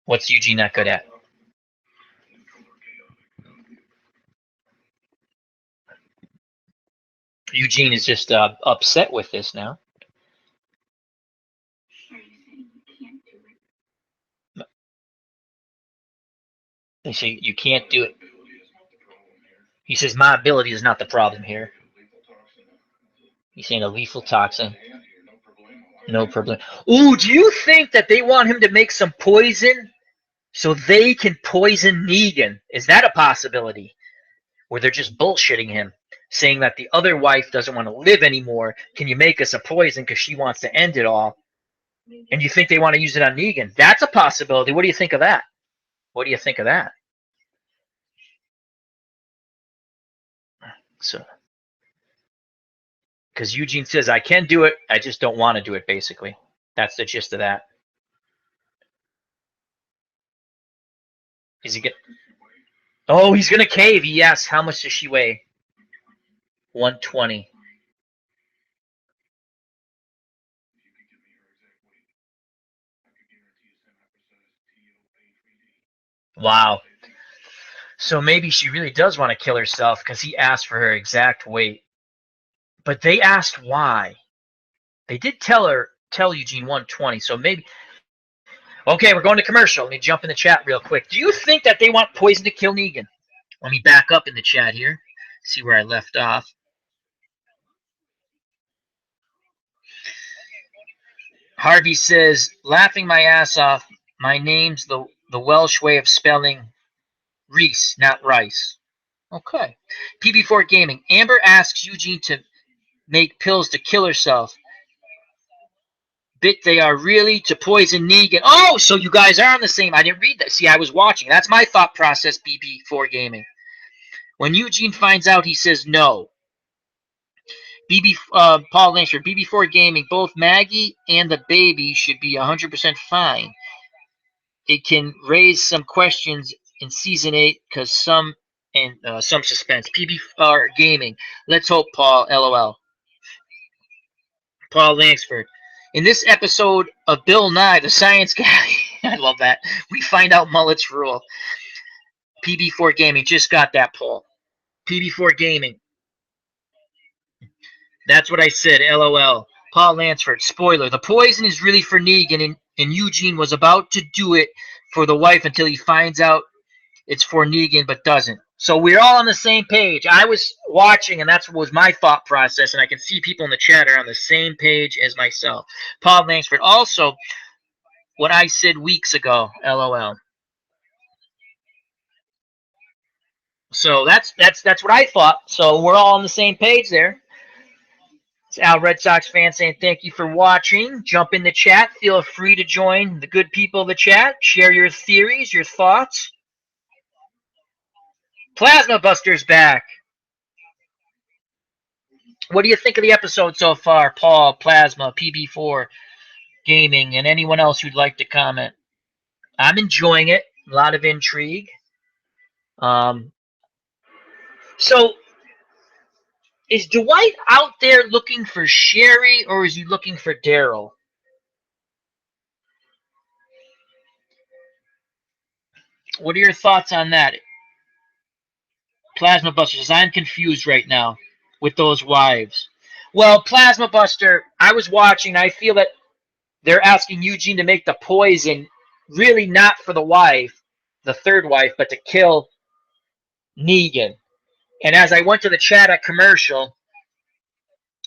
What's Eugene not good at? Eugene is just upset with this now. They say you can't do it. He says my ability is not the problem here. He's saying a lethal toxin. No problem. Ooh, do you think that they want him to make some poison so they can poison Negan? Is that a possibility? Where they're just bullshitting him, saying that the other wife doesn't want to live anymore. Can you make us a poison because she wants to end it all? And you think they want to use it on Negan? That's a possibility. What do you think of that? What do you think of that? So, because Eugene says I can do it, I just don't want to do it. Basically, that's the gist of that. Is he get? Oh, he's gonna cave. Yes. How much does she weigh? 120. Wow. So maybe she really does want to kill herself because he asked for her exact weight. But they asked why. They did tell Eugene 120. So maybe. Okay, we're going to commercial. Let me jump in the chat real quick. Do you think that they want poison to kill Negan? Let me back up in the chat here. See where I left off. Harvey says, laughing my ass off. My name's the Welsh way of spelling Reese, not rice. Okay. PB4 Gaming. Amber asks Eugene to make pills to kill herself. Bit they are really to poison Negan. Oh, so you guys are on the same. I didn't read that. See, I was watching. That's my thought process, BB4 Gaming. When Eugene finds out, he says no. Paul Langsford, BB4 Gaming, both Maggie and the baby should be 100% fine. It can raise some questions in season 8 because some suspense. PBR Gaming. Let's hope, Paul. LOL. Paul Langsford. In this episode of Bill Nye, the science guy, I love that. We find out mullets rule. PB4 Gaming just got that, Paul. PB4 Gaming. That's what I said. LOL. Paul Lansford. Spoiler. The poison is really for Negan, and Eugene was about to do it for the wife until he finds out it's for Negan, but doesn't. So we're all on the same page. I was watching, and that was my thought process, and I can see people in the chat are on the same page as myself. Paul Lansford. Also, what I said weeks ago. LOL. So that's what I thought. So we're all on the same page there. It's Al Red Sox fan saying thank you for watching. Jump in the chat. Feel free to join the good people of the chat. Share your theories, your thoughts. Plasma Buster's back. What do you think of the episode so far, Paul, Plasma, PB4, Gaming, and anyone else who'd like to comment? I'm enjoying it. A lot of intrigue. So, is Dwight out there looking for Sherry, or is he looking for Daryl? What are your thoughts on that? Plasma Buster says, I'm confused right now with those wives. Well, Plasma Buster, I was watching. I feel that they're asking Eugene to make the poison really not for the wife, the third wife, but to kill Negan. And as I went to the chat at commercial,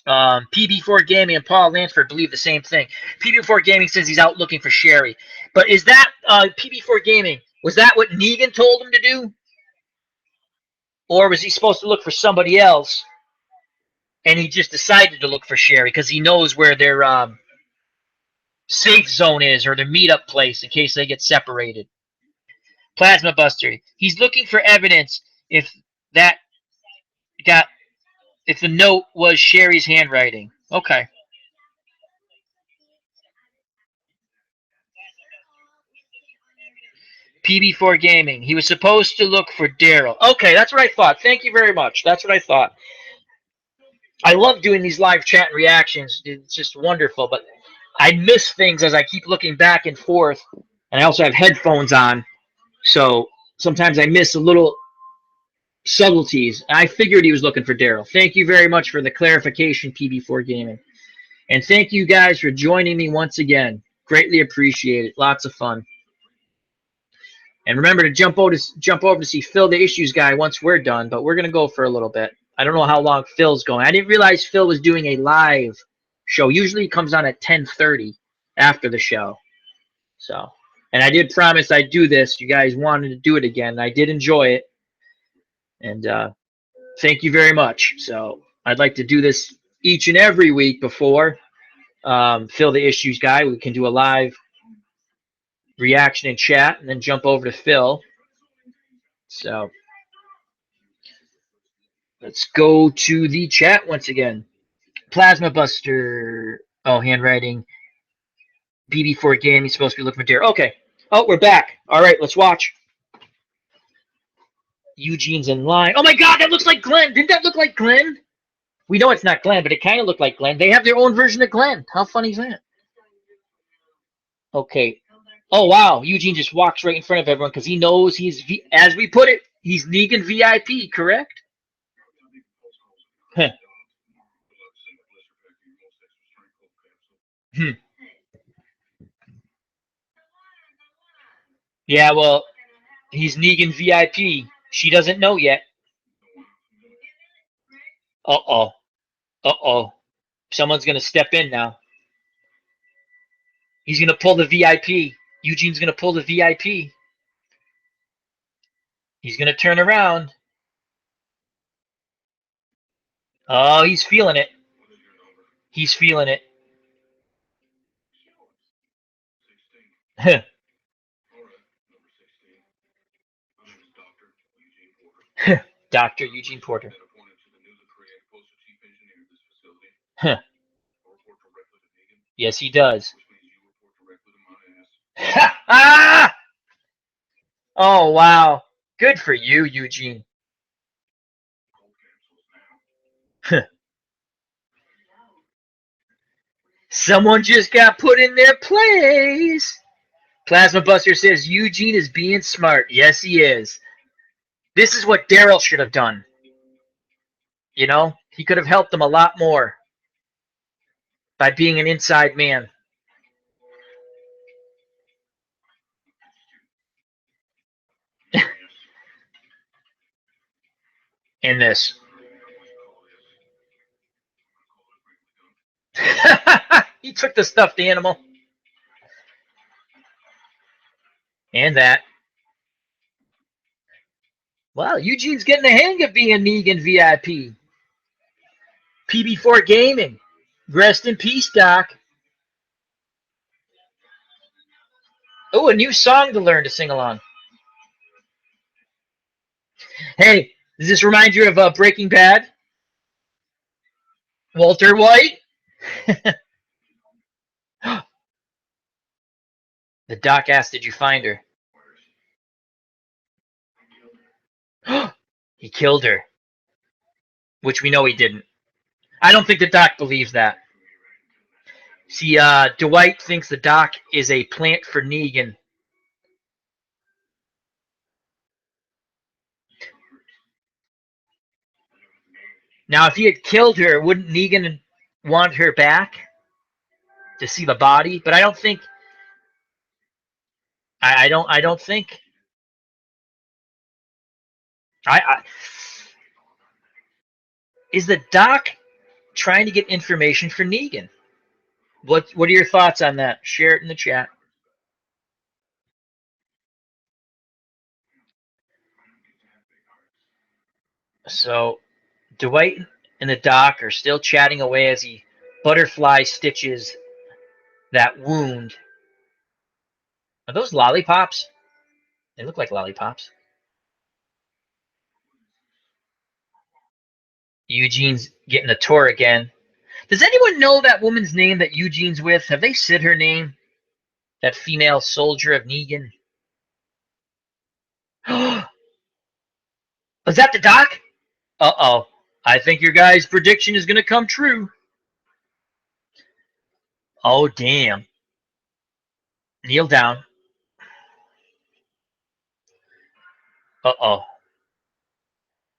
PB4 Gaming and Paul Lansford believe the same thing. PB4 Gaming says he's out looking for Sherry. But is that, PB4 Gaming, was that what Negan told him to do? Or was he supposed to look for somebody else? And he just decided to look for Sherry because he knows where their safe zone is or their meetup place in case they get separated. Plasma Buster. He's looking for evidence if that got if the note was Sherry's handwriting. Okay. PB4 Gaming. He was supposed to look for Daryl. Okay, that's what I thought. Thank you very much. That's what I thought. I love doing these live chat reactions. It's just wonderful. But I miss things as I keep looking back and forth. And I also have headphones on. So sometimes I miss a little subtleties. I figured he was looking for Daryl. Thank you very much for the clarification, PB4 Gaming. And thank you guys for joining me once again. Greatly appreciate it. Lots of fun. And remember to jump over to see Phil the Issues Guy once we're done, but we're going to go for a little bit. I don't know how long Phil's going. I didn't realize Phil was doing a live show. Usually it comes on at 10:30 after the show. So, and I did promise I'd do this. You guys wanted to do it again. I did enjoy it, and thank you very much. So I'd like to do this each and every week before Phil the Issues guy. We can do a live reaction and chat, and then jump over to Phil. So let's go to the chat once again. Plasma Buster. Oh, handwriting. BB4 game. He's supposed to be looking for deer. Okay. Oh, we're back. All right, let's watch. Eugene's in line. Oh my God, that looks like Glenn. Didn't that look like Glenn? We know it's not Glenn, but it kind of looked like Glenn. They have their own version of Glenn. How funny is that? Okay. Oh wow, Eugene just walks right in front of everyone because he knows he's, as we put it, he's Negan VIP, correct? Huh. Hmm. Yeah, well, he's Negan VIP. She doesn't know yet. Uh-oh. Uh-oh. Someone's going to step in now. He's going to pull the VIP. Eugene's going to pull the VIP. He's going to turn around. Oh, he's feeling it. He's feeling it. Dr. Eugene Porter. Yes, he does. Ah! Oh, wow. Good for you, Eugene. Someone just got put in their place. Plasma Buster says Eugene is being smart. Yes, he is. This is what Daryl should have done. You know, he could have helped them a lot more by being an inside man. In this. He took the stuffed animal. And that. Well, Eugene's getting the hang of being Negan VIP. PB4 Gaming. Rest in peace, Doc. Oh, a new song to learn to sing along. Hey, does this remind you of Breaking Bad? Walter White? The doc asked, did you find her? He killed her. Which we know he didn't. I don't think the doc believes that. See, Dwight thinks the doc is a plant for Negan. Now, if he had killed her, wouldn't Negan want her back to see the body? But I don't think. I don't think. Is the doc trying to get information for Negan? What are your thoughts on that? Share it in the chat. So, Dwight and the doc are still chatting away as he butterfly stitches that wound. Are those lollipops? They look like lollipops. Eugene's getting a tour again. Does anyone know that woman's name that Eugene's with? Have they said her name? That female soldier of Negan? Was that the doc? Uh-oh. I think your guy's prediction is going to come true. Oh, damn. Kneel down. Uh-oh.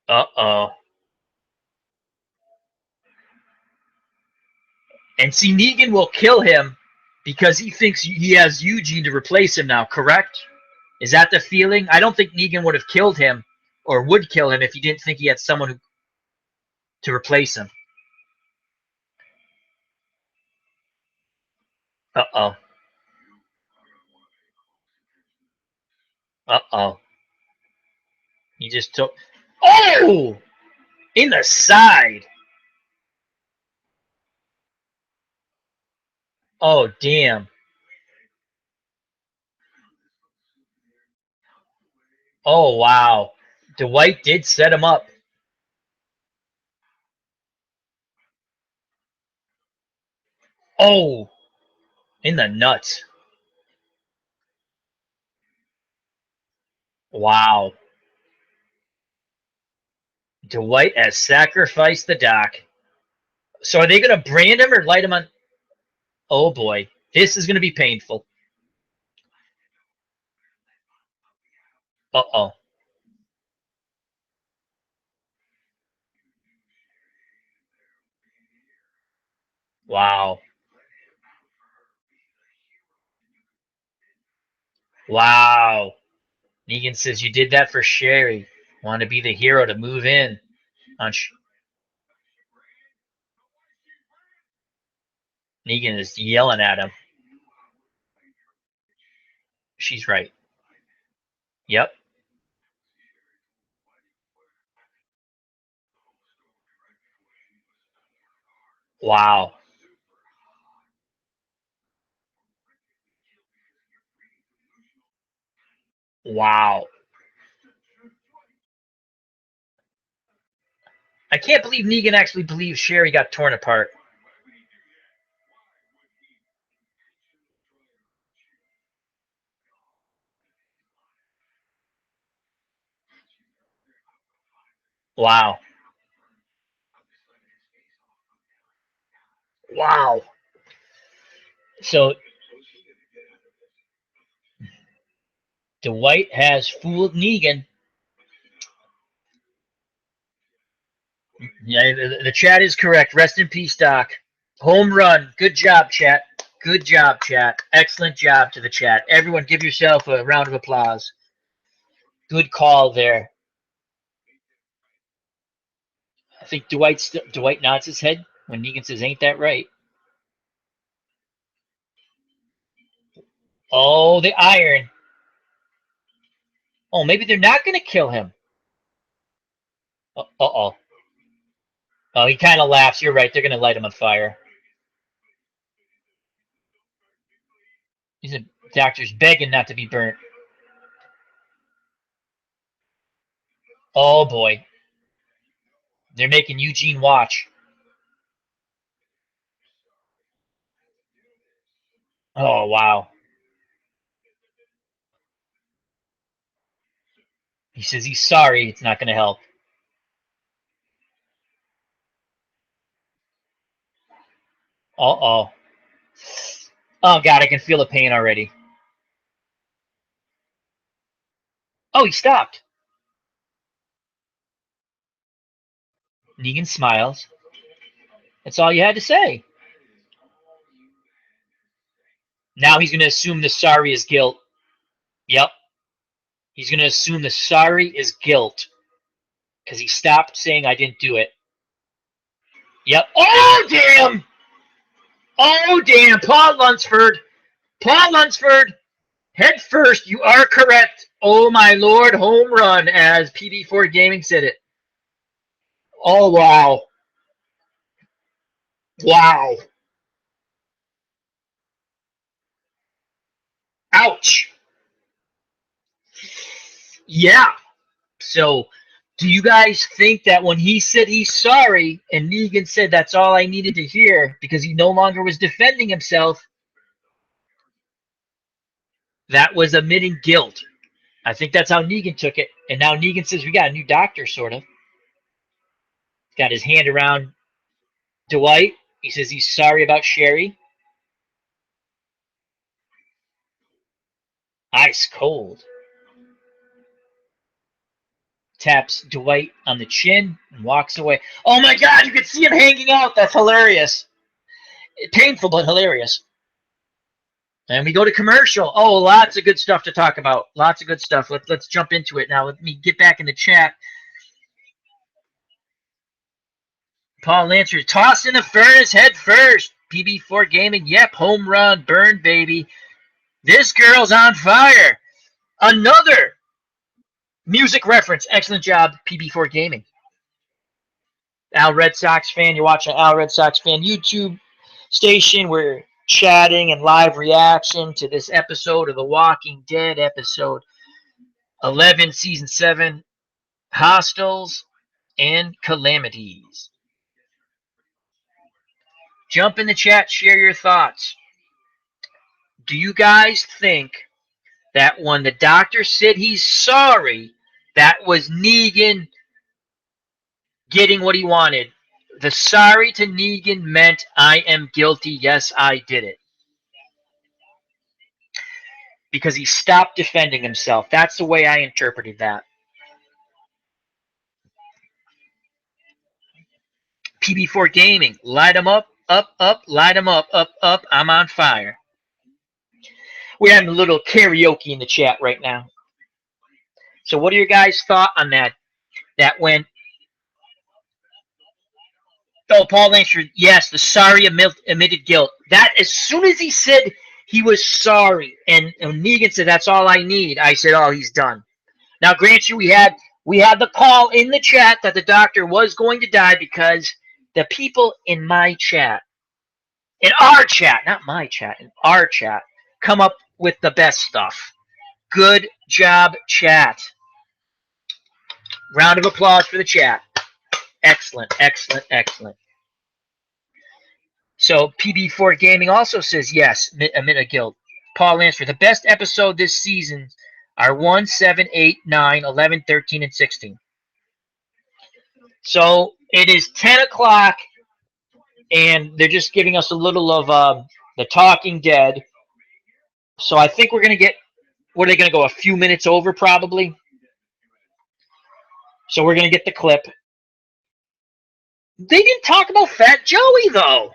Uh-oh. And see, Negan will kill him because he thinks he has Eugene to replace him now, correct? Is that the feeling? I don't think Negan would have killed him or would kill him if he didn't think he had someone to replace him. Uh-oh. Uh-oh. He just took... Oh! In the side. Oh, damn. Oh, wow. Dwight did set him up. Oh, in the nuts. Wow. Dwight has sacrificed the doc. So are they going to brand him or light him on? Oh, boy. This is going to be painful. Uh-oh. Wow. Wow. Negan says you did that for Sherry. Want to be the hero to move in on Negan is yelling at him. She's right. Yep. Wow. Wow. I can't believe Negan actually believes Sherry got torn apart. Wow. Wow. So Dwight has fooled Negan. Yeah, the chat is correct. Rest in peace, Doc. Home run. Good job, chat. Good job, chat. Excellent job to the chat. Everyone give yourself a round of applause. Good call there. I think Dwight nods his head when Negan says, "Ain't that right?" Oh, the iron. Oh, maybe they're not going to kill him. Uh-oh. Oh, he kind of laughs. You're right. They're going to light him on fire. These doctor's begging not to be burnt. Oh, boy. They're making Eugene watch. Oh, wow. He says he's sorry. It's not going to help. Uh-oh. Oh, God, I can feel the pain already. Oh, he stopped. Negan smiles. That's all you had to say. Now he's going to assume the sorry is guilt. Yep. He's going to assume the sorry is guilt because he stopped saying I didn't do it. Yep. Oh, damn! Oh, damn. Paul Lunsford. Paul Lunsford. Head first. You are correct. Oh, my Lord. Home run, as PD4 Gaming said it. Oh, wow. Wow. Ouch. Yeah. So, do you guys think that when he said he's sorry and Negan said that's all I needed to hear because he no longer was defending himself, that was admitting guilt? I think that's how Negan took it. And now Negan says we got a new doctor, sort of. Got his hand around Dwight. He says he's sorry about Sherry. Ice cold. Taps Dwight on the chin and walks away. Oh my God, you can see him hanging out. That's hilarious. Painful, but hilarious. And we go to commercial. Oh, lots of good stuff to talk about. Lots of good stuff. Let's jump into it now. Let me get back in the chat. Paul Lancer, toss in the furnace head first. PB4 Gaming. Yep, home run, burn, baby. This girl's on fire. Another music reference. Excellent job, PB4 Gaming. Al Red Sox fan, you're watching Al Red Sox fan YouTube station. We're chatting and live reaction to this episode of The Walking Dead, episode 11, season 7, Hostels and Calamities. Jump in the chat, share your thoughts. Do you guys think that when the doctor said he's sorry, that was Negan getting what he wanted? The sorry to Negan meant I am guilty, yes, I did it. Because he stopped defending himself. That's the way I interpreted that. PB4 Gaming, light them up, light them up, I'm on fire. We're having a little karaoke in the chat right now. So what are your guys' thoughts on that? That when... Oh, Paul Lansford, yes, the sorry admitted guilt. That, as soon as he said he was sorry, and Negan said, that's all I need, I said, oh, he's done. Now, grant you, we had the call in the chat that the doctor was going to die because the people in my chat, in our chat, not my chat, in our chat, come up with the best stuff. Good job, chat. Round of applause for the chat. Excellent, excellent, excellent. So PB4 Gaming also says yes, admit a guilt. Paul Lansford, the best episode this season are 1, 7, 8, 9, 11, 13, and 16. So it is 10 o'clock, and they're just giving us a little of The Talking Dead. So I think we're going to get, what are they going to go, a few minutes over probably? So we're going to get the clip. They didn't talk about Fat Joey, though.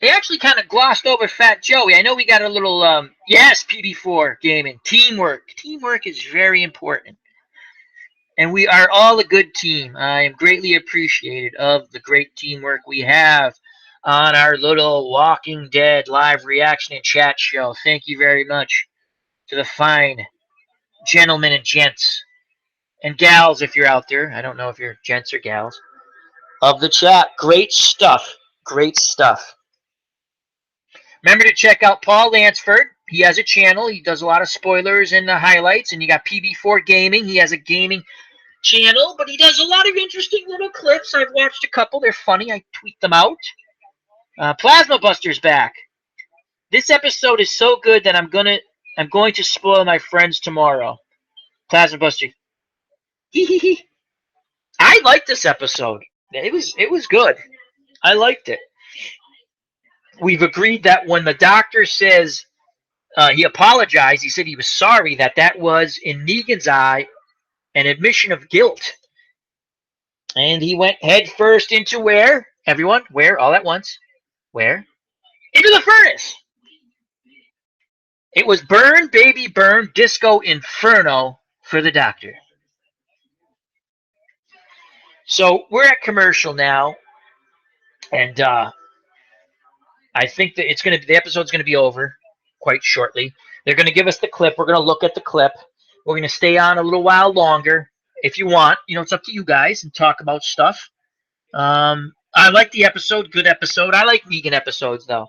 They actually kind of glossed over Fat Joey. I know we got a little, yes, PB4 Gaming. Teamwork. Teamwork is very important. And we are all a good team. I am greatly appreciated of the great teamwork we have on our little Walking Dead live reaction and chat show. Thank you very much to the fine gentlemen and gents and gals, if you're out there. I don't know if you're gents or gals of the chat. Great stuff. Great stuff. Remember to check out Paul Lansford. He has a channel. He does a lot of spoilers and highlights. And you got PB4 Gaming. He has a gaming channel, but he does a lot of interesting little clips. I've watched a couple. They're funny. I tweet them out. Plasma Buster's back. This episode is so good that I'm going to spoil my friends tomorrow. Plasma Buster. I liked this episode. It was good. I liked it. We've agreed that when the doctor says he apologized, he said he was sorry, that was, in Negan's eye, an admission of guilt. And he went head first into where? Everyone, where? All at once. Where? Into the furnace. It was burn, baby, burn, disco inferno for the doctor. So we're at commercial now, and I think that the episode's gonna be over quite shortly. They're gonna give us the clip. We're gonna look at the clip. We're gonna stay on a little while longer if you want. You know, it's up to you guys, and talk about stuff. I like the episode. Good episode. I like Negan episodes, though.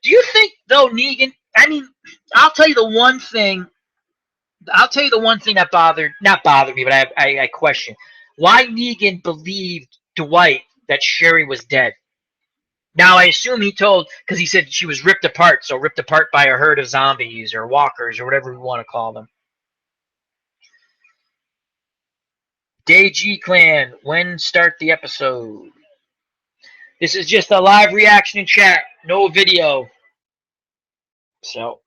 Do you think, though, Negan? I mean, I'll tell you the one thing that not bothered me, but I question why Negan believed Dwight that Sherry was dead. Now, I assume he told, because he said she was ripped apart, so ripped apart by a herd of zombies or walkers or whatever we want to call them. Day G Clan, when start the episode? This is just a live reaction in chat, no video. So,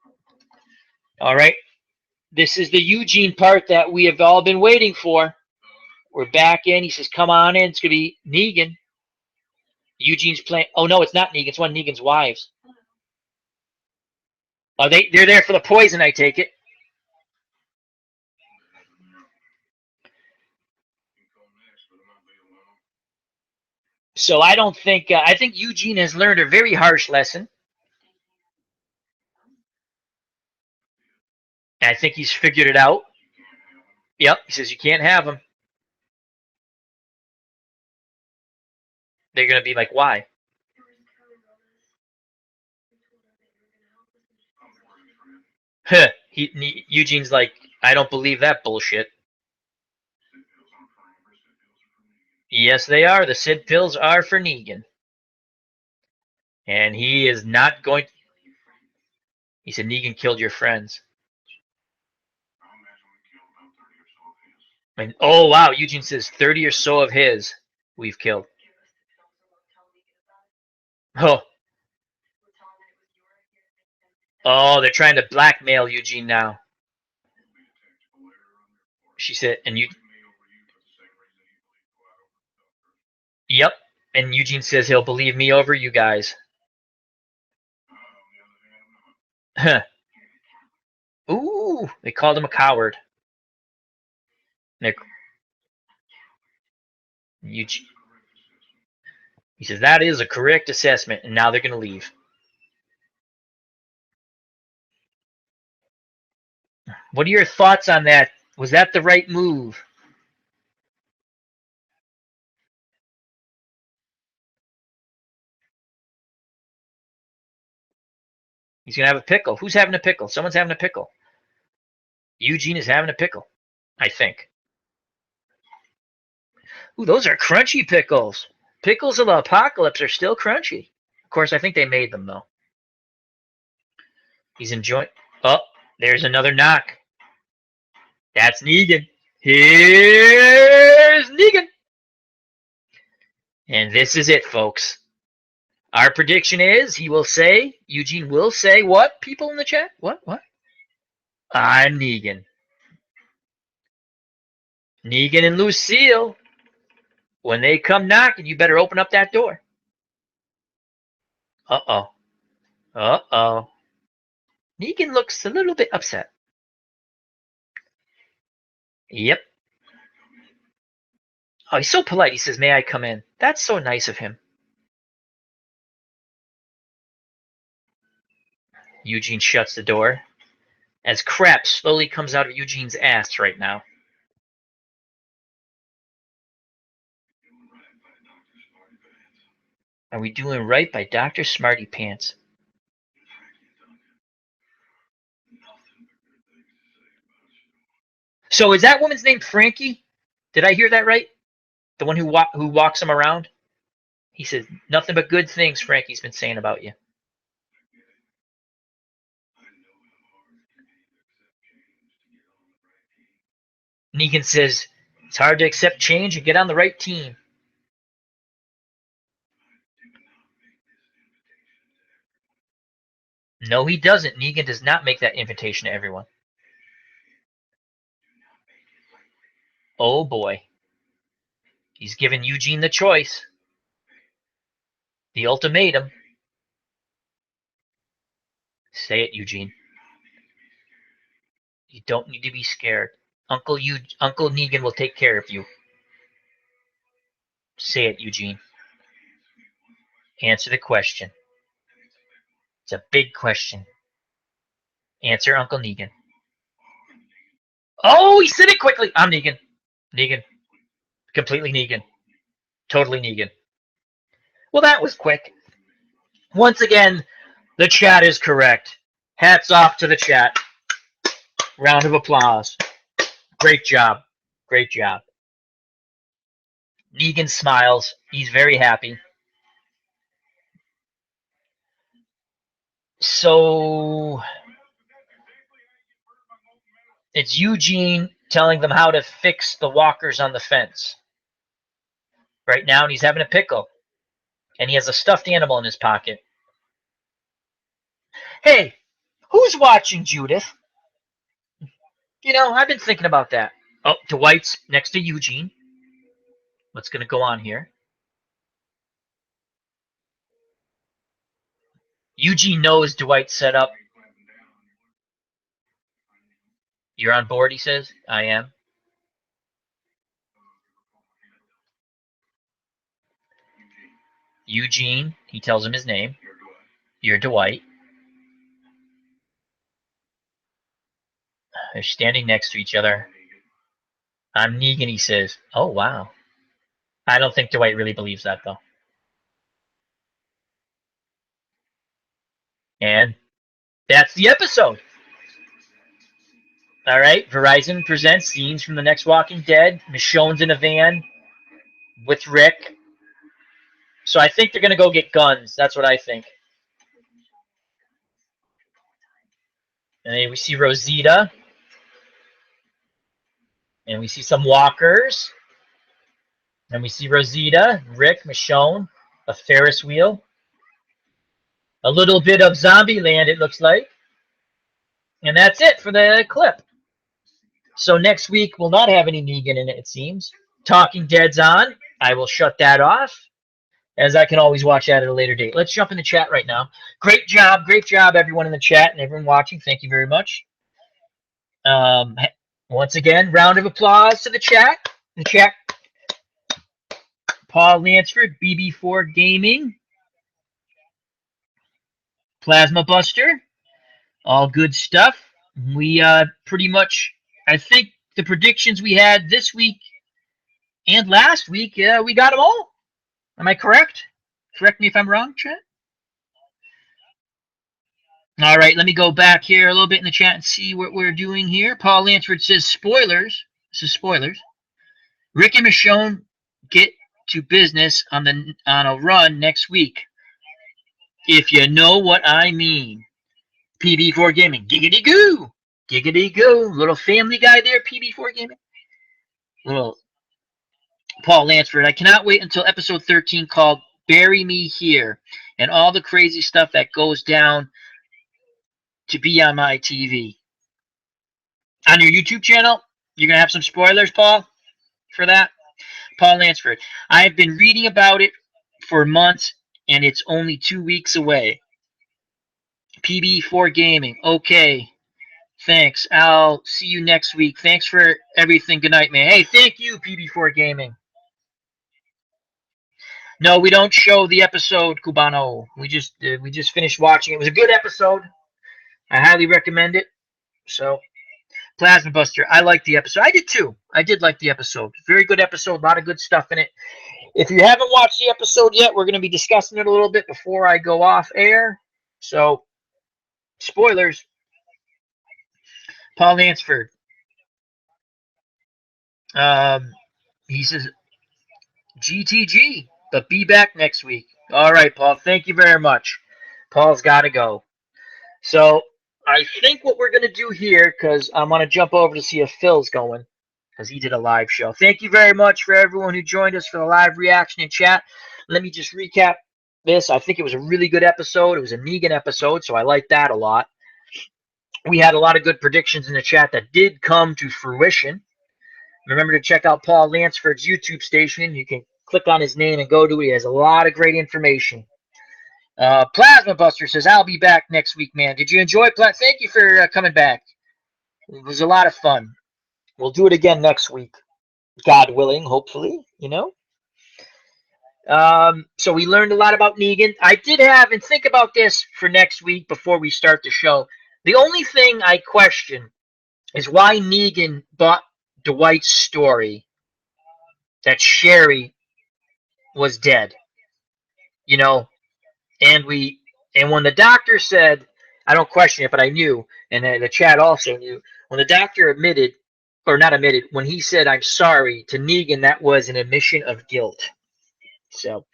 all right. This is the Eugene part that we have all been waiting for. We're back in. He says, come on in. It's going to be Negan. Eugene's playing. Oh, no, it's not Negan. It's one of Negan's wives. Oh, they're there for the poison, I take it. So I don't think I think Eugene has learned a very harsh lesson. And I think he's figured it out. Yep, he says you can't have them. They're gonna be like, why? Huh. Eugene's like, I don't believe that bullshit. Yes, they are. The Sid pills are for Negan. And he is not going. He said Negan killed your friends. And oh wow, Eugene says 30 or so of his we've killed. Oh, oh, they're trying to blackmail Eugene now. She said, and you. Yep. And Eugene says he'll believe me over you guys. Huh. Ooh, they called him a coward. Eugene, he says that is a correct assessment, and now they're going to leave. What are your thoughts on that? Was that the right move? He's going to have a pickle. Who's having a pickle? Someone's having a pickle. Eugene is having a pickle, I think. Ooh, those are crunchy pickles. Pickles of the apocalypse are still crunchy. Of course, I think they made them, though. He's enjoying. Oh, there's another knock. That's Negan. Here's Negan. And this is it, folks. Our prediction is he will say, Eugene will say, what, people in the chat? What? I'm Negan. Negan and Lucille, when they come knocking, you better open up that door. Uh-oh. Uh-oh. Negan looks a little bit upset. Yep. Oh, he's so polite. He says, may I come in? That's so nice of him. Eugene shuts the door as crap slowly comes out of Eugene's ass right now. Are we doing right by Dr. Smarty Pants? So is that woman's name Frankie? Did I hear that right? The one who walks him around? He says, nothing but good things Frankie's been saying about you. Negan says, it's hard to accept change and get on the right team. No, he doesn't. Negan does not make that invitation to everyone. Oh boy. He's given Eugene the choice. The ultimatum. Say it, Eugene. You don't need to be scared. Uncle Negan will take care of you. Say it, Eugene. Answer the question. It's a big question. Answer Uncle Negan. Oh, he said it quickly. I'm Negan. Negan. Completely Negan. Totally Negan. Well, that was quick. Once again, the chat is correct. Hats off to the chat. Round of applause. Great job. Great job. Negan smiles. He's very happy. So it's Eugene telling them how to fix the walkers on the fence. Right now, and he's having a pickle. And he has a stuffed animal in his pocket. Hey, who's watching Judith? You know, I've been thinking about that. Oh, Dwight's next to Eugene. What's going to go on here? Eugene knows Dwight's set up. You're on board, he says. I am. Eugene, he tells him his name. You're Dwight. They're standing next to each other. I'm Negan, he says. Oh, wow. I don't think Dwight really believes that, though. And that's the episode. All right, Verizon presents scenes from the next Walking Dead. Michonne's in a van with Rick. So I think they're going to go get guns. That's what I think. And then we see Rosita. And we see some walkers. And we see Rosita, Rick, Michonne, a Ferris wheel. A little bit of Zombieland, it looks like. And that's it for the clip. So next week we'll not have any Negan in it, it seems. Talking Dead's on. I will shut that off, as I can always watch that at a later date. Let's jump in the chat right now. Great job, everyone in the chat and everyone watching. Thank you very much. Once again, round of applause to the chat. The chat. Paul Lansford, BB4 Gaming, Plasma Buster, all good stuff. We pretty much, I think the predictions we had this week and last week, we got them all. Am I correct? Correct me if I'm wrong, chat. All right, let me go back here a little bit in the chat and see what we're doing here. Paul Lansford says spoilers. This is spoilers. Rick and Michonne get to business on a run next week. If you know what I mean. PB4 Gaming. Giggity goo. Giggity goo. Little family guy there, PB4 Gaming. Little Paul Lansford. I cannot wait until episode 13 called Bury Me Here and all the crazy stuff that goes down to be on my TV. On your YouTube channel, you're going to have some spoilers, Paul, for that? Paul Lansford. I have been reading about it for months, and it's only 2 weeks away. PB4 Gaming. Okay. Thanks. I'll see you next week. Thanks for everything. Good night, man. Hey, thank you, PB4 Gaming. No, we don't show the episode, Cubano. We just finished watching. It was a good episode. I highly recommend it. So, Plasma Buster, I liked the episode. I did too. I did like the episode. Very good episode. A lot of good stuff in it. If you haven't watched the episode yet, we're going to be discussing it a little bit before I go off air. So, spoilers. Paul Lansford. He says, GTG, but be back next week. All right, Paul. Thank you very much. Paul's got to go. So I think what we're going to do here, because I want to jump over to see if Phil's going, because he did a live show. Thank you very much for everyone who joined us for the live reaction and chat. Let me just recap this. I think it was a really good episode. It was a Negan episode, so I like that a lot. We had a lot of good predictions in the chat that did come to fruition. Remember to check out Paul Lansford's YouTube station. You can click on his name and go to it. He has a lot of great information. Plasma Buster says, I'll be back next week, man. Did you enjoy Thank you for coming back. It was a lot of fun. We'll do it again next week. God willing, hopefully, you know. So we learned a lot about Negan. I did have, and think about this for next week before we start the show. The only thing I question is why Negan bought Dwight's story that Sherry was dead. You know, and when the doctor said, I don't question it, but I knew, and the chat also knew, when the doctor admitted, or not admitted, when he said, I'm sorry, to Negan, that was an admission of guilt. So,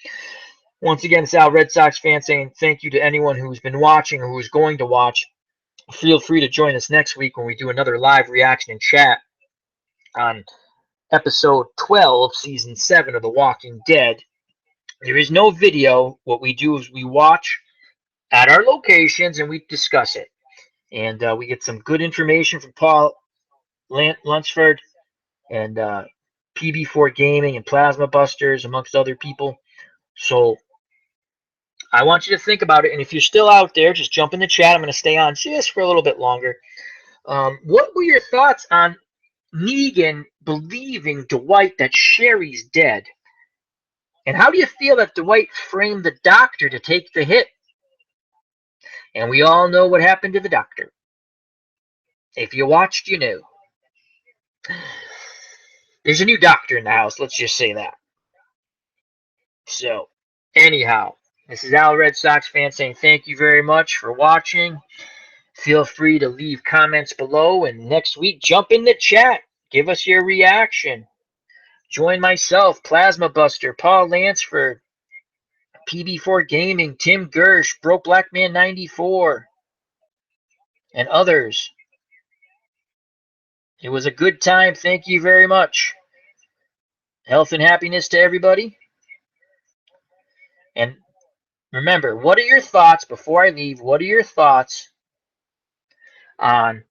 once again, it's Al Red Sox fan saying thank you to anyone who's been watching or who's going to watch. Feel free to join us next week when we do another live reaction and chat on episode 12, season 7 of The Walking Dead. There is no video. What we do is we watch at our locations and we discuss it. And we get some good information from Paul Lunsford and PB4 Gaming and Plasma Busters, amongst other people. So I want you to think about it. And if you're still out there, just jump in the chat. I'm going to stay on just for a little bit longer. What were your thoughts on Negan believing Dwight that Sherry's dead? And how do you feel that Dwight framed the doctor to take the hit? And we all know what happened to the doctor. If you watched, you knew. There's a new doctor in the house, let's just say that. So, anyhow, this is Al Red Sox fan saying thank you very much for watching. Feel free to leave comments below, and next week, jump in the chat. Give us your reaction. Join myself, Plasma Buster, Paul Lansford, PB4 Gaming, Tim Gersh, Broke Black Man 94, and others. It was a good time. Thank you very much. Health and happiness to everybody. And remember, what are your thoughts, before I leave, what are your thoughts on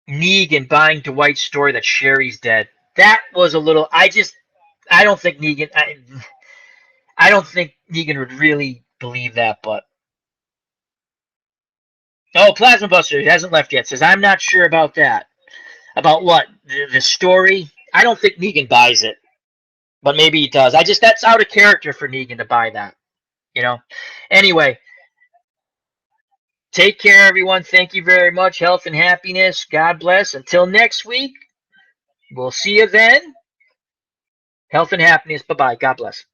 Negan buying Dwight's story that Sherry's dead? That was a little, I don't think Negan, I don't think Negan would really believe that, but. Oh, Plasma Buster hasn't left yet. Says, I'm not sure about that. About what? The story? I don't think Negan buys it. But maybe he does. That's out of character for Negan to buy that. You know? Anyway, take care, everyone. Thank you very much. Health and happiness. God bless. Until next week, we'll see you then. Health and happiness. Bye-bye. God bless.